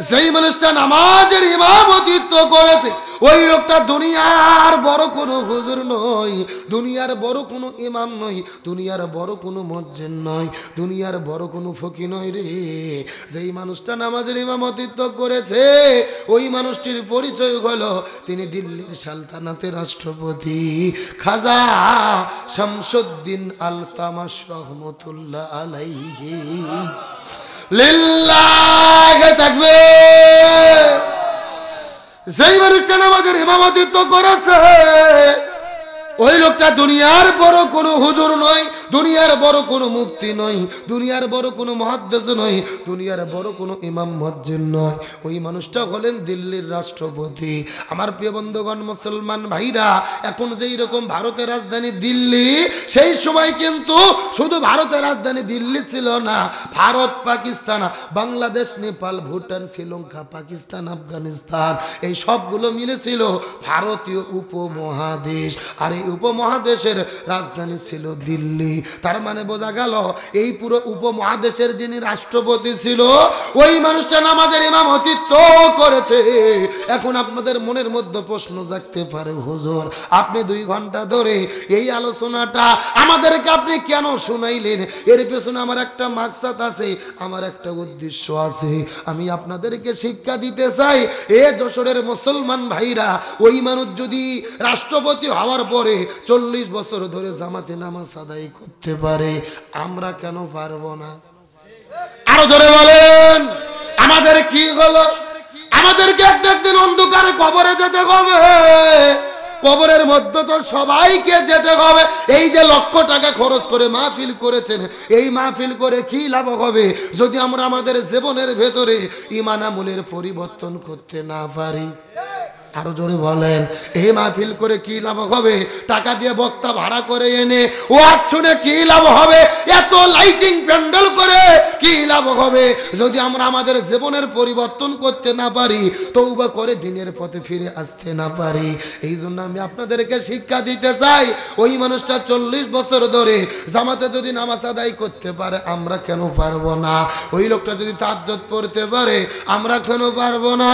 সেই মানুষটা নামাজের ইমামতিত্ব করেছে। ওই লোকটা দুনিয়ার বড় কোনো হুজুর নয়, দুনিয়ার বড় কোনো ইমাম নয়, দুনিয়ার বড় কোনো মুয়াজ্জিন নয়, দুনিয়ার বড় কোনো ফকি নয় রে। যেই মানুষটা নামাজের ইমামতিত্ব করেছে ওই মানুষটির পরিচয় হলো তিনি দিল্লির সালতানাতের রাষ্ট্রপতি খাজা শামসুদ্দিন আলতামাশ রহমতুল্লাহ আলাইহি। লিল্লাহি তাকবীর। যেই মানুষটা নামাজের ইমামতিত্ব করেছে ওই লোকটা দুনিয়ার বড় কোনো হুজুর নয়, দুনিয়ার বড় কোনো মুফতি নয়, দুনিয়ার বড় কোনো মুহাদ্দিস নয়, দুনিয়ার বড় কোনো ইমাম মুয়াজ্জিন নয়। ওই মানুষটা হলেন দিল্লির রাষ্ট্রপতি। আমার প্রিয় বন্ধুগণ মুসলমান ভাইরা, এখন যেই রকম ভারতের রাজধানী দিল্লি, সেই সময় কিন্তু শুধু ভারতের রাজধানী দিল্লি ছিল না, ভারত, পাকিস্তান, বাংলাদেশ, নেপাল, ভুটান, শ্রীলঙ্কা, পাকিস্তান, আফগানিস্তান, এই সবগুলো মিলেছিল ভারতীয় উপমহাদেশ। আর এই উপমহাদেশের রাজধানী ছিল দিল্লি। তার মানে বোঝা গেল এই পুরো উপমহাদেশের যিনি রাষ্ট্রপতি ছিল ওই মানুষটা নামাজের ইমামতিত্ব করেছে। এখন আপনাদের মনের মধ্যে প্রশ্ন জাগতে পারে, হুজুর আপনি 2 ঘন্টা ধরে এই আলোচনাটা আমাদেরকে আপনি কেন শুনাইলেন? এর পেছনে আমার একটা মাকসাদ আছে, আমার একটা উদ্দেশ্য আছে। আমি আপনাদেরকে শিক্ষা দিতে চাই, এ যশোরের মুসলমান ভাইরা, ওই মানুষ যদি রাষ্ট্রপতি হওয়ার পরে 40 বছর ধরে জামাতে নামাজ আদায় করতে পারে, আমরা কেন পারবো না? আরো ধরে বলেন, আমাদের কি হলো? আমাদেরকে একদিন অন্ধকারে কবরে যেতে হবে, কবরের মধ্যে তো সবাইকে যেতে হবে। এই যে লক্ষ টাকা খরচ করে মাহফিল করেছেন, এই মাহফিল করে কি লাভ হবে যদি আমরা আমাদের জীবনের ভেতরে ঈমান আমলের পরিবর্তন করতে না পারি? আরো জোরে বলেন, এই মাহফিল করে কি লাভ হবে? টাকা দিয়ে বক্তা ভাড়া করে এনে ওয়াজ শুনে কি লাভ হবে? এত লাইটিং প্যান্ডেল করে কি লাভ হবে যদি আমরা আমাদের জীবনের পরিবর্তন করতে না পারি, তওবা করে দিনের পথে ফিরে আসতে না পারি? এই জন্য আমি আপনাদেরকে শিক্ষা দিতে চাই, ওই মানুষটা 40 বছর ধরে জামাতে যদি নামাজ আদায় করতে পারে, আমরা কেন পারবো না? ওই লোকটা যদি তাহাজ্জুদ পড়তে পারে, আমরা কেন পারবো না?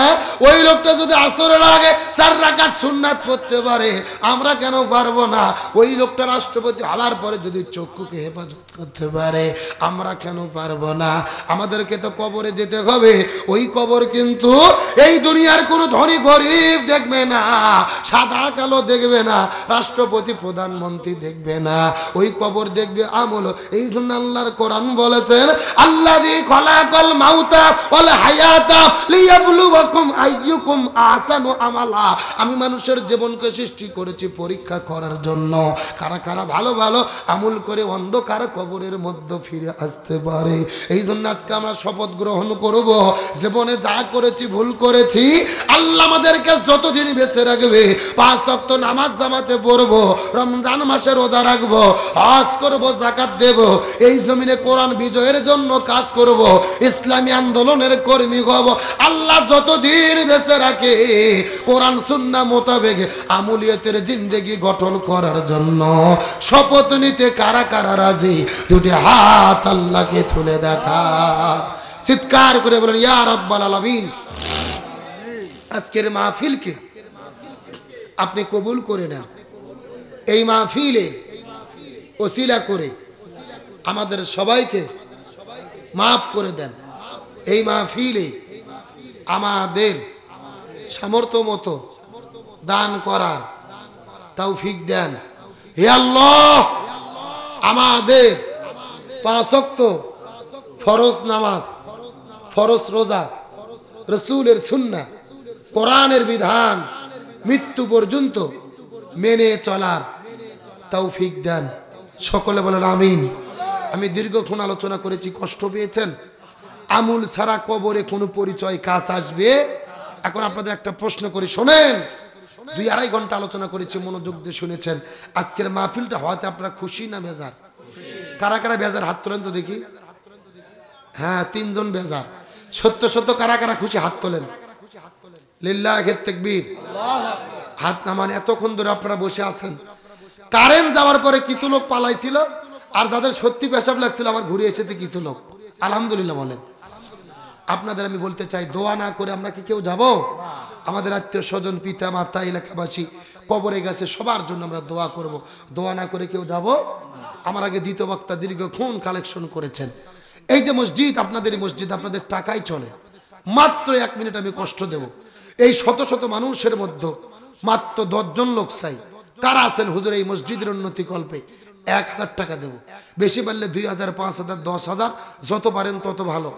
ওই লোকটা যদি আসরের আগে 4 রাকাত সুন্নাত পড়তে পারে, আমরা কেন পারবো না? ওই লোকটা রাষ্ট্রপতি হওয়ার পরে যদি চক্ষুকে হেফাজত করতে পারে, আমরা কেন পারবো না? আমাদেরকে তো কবরে যেতে হবে। ওই কবর কিন্তু এই দুনিয়ার কোনো ধনী গরিব দেখবে না, সাদা কালো দেখবে না, রাষ্ট্রপতি প্রধানমন্ত্রী দেখবে না, ওই কবর দেখবে আমল। এই জন্য আল্লাহর কোরআন বলেছেন, আল্লাযী খলাকাল মাউতা ওয়াল হায়াতা লিয়াবলুয়াকুম আইয়ুকুম আহসানু আমালা। আমি মানুষের জীবনকে সৃষ্টি করেছি পরীক্ষা করার জন্য, কারা কারা ভালো ভালো আমল করে অন্ধকার কবরের মধ্যে ফিরে আসতে পারে। এই জন্য আজকে আমরা শপথ গ্রহণ করব, জীবনে যা করেছি ভুল করেছি, আল্লাহ আমাদেরকে যতদিন বেঁচে রাখবে 5 ওয়াক্ত নামাজ জামাতে পড়বো, রমজান মাসে রোজা রাখবো, হজ করব, যাকাত দেব, এই জমিনে কোরআন বিজয়ের জন্য কাজ করব, ইসলামী আন্দোলনের কর্মী হব। আল্লাহ যতদিন বেঁচে রাখে কোরআন সুন্নাহ মোতাবেক আমলিয়াতের জিন্দেগি গঠন করার জন্য শপথ নিতে কারা কারা রাজি? দুটি হাত আল্লাহকে তুলে দেখা, চিৎকার করে বলেন ইয়া রাব্বাল আলামিন। আজকের মাহফিলকে আপনি কবুল করে নেন। এই মাহফিলে ওসিলা করে আমাদের সবাইকে মাফ করে দেন। এই মাহফিলে আমাদের সামর্থ্য মতো দান করার তৌফিক দেন। হে আল্লাহ, আমাদের 5 ওয়াক্ত ফরজ নামাজ, ফরজ রোজা, রাসূলের সুন্নাহ, কোরআনের বিধান মৃত্যু পর্যন্ত মেনে চলার তৌফিক দেন। সকলে বলেন আমিন। আমি দীর্ঘক্ষণ আলোচনা করেছি, কষ্ট পেয়েছেন? আমল ছাড়া কবরে কোনো পরিচয় কাজ আসবে? এখন আপনাদের একটা প্রশ্ন করি, শোনেন। 2-2.5 ঘন্টা আলোচনা করেছি, মনোযোগ দিয়ে শুনেছেন। আজকের মাহফিলটা হওয়াতে আপনারা খুশি না বেজার? কারা কারা বেজার হাত তোলেন তো দেখি। হ্যাঁ, 3 জন বেজার। সত্য সত্য কারা কারা খুশি হাত তোলেন। লিল্লাহি তাকবীর। হাত নামান। এতক্ষণ ধরে আপনারা বসে আছেন, কারেন্ট যাওয়ার পরে কিছু লোক পালাইছিল, আর যাদের সত্যি পেশাব লাগছিল আবার ঘুরে এসেছে কিছু লোক। আলহামদুলিল্লাহ বলেন। আপনাদের আমি বলতে চাই, দোয়া না করে আমরা কি কেউ যাব? আমাদের আত্মীয় স্বজন, পিতা মাতা, এলাকাবাসী কবরে গেছে, সবার জন্য আমরা দোয়া করব। দোয়া না করে কেউ যাব? আমার আগে দ্বিতীয় বক্তা দীর্ঘক্ষণ কালেকশন করেছেন। এই যে মসজিদ, আপনাদের এই মসজিদ আপনাদের টাকাই চলে। মাত্র 1 মিনিট আমি কষ্ট দেব। এই শত শত মানুষের মধ্যে মাত্র 10 জন লোক চাই। কারা আছেন হুজুর এই মসজিদের উন্নতি কল্পে 1000 টাকা দেব, বেশি পারলে 2000, 5000, 10,000, যত পারেন তত ভালো।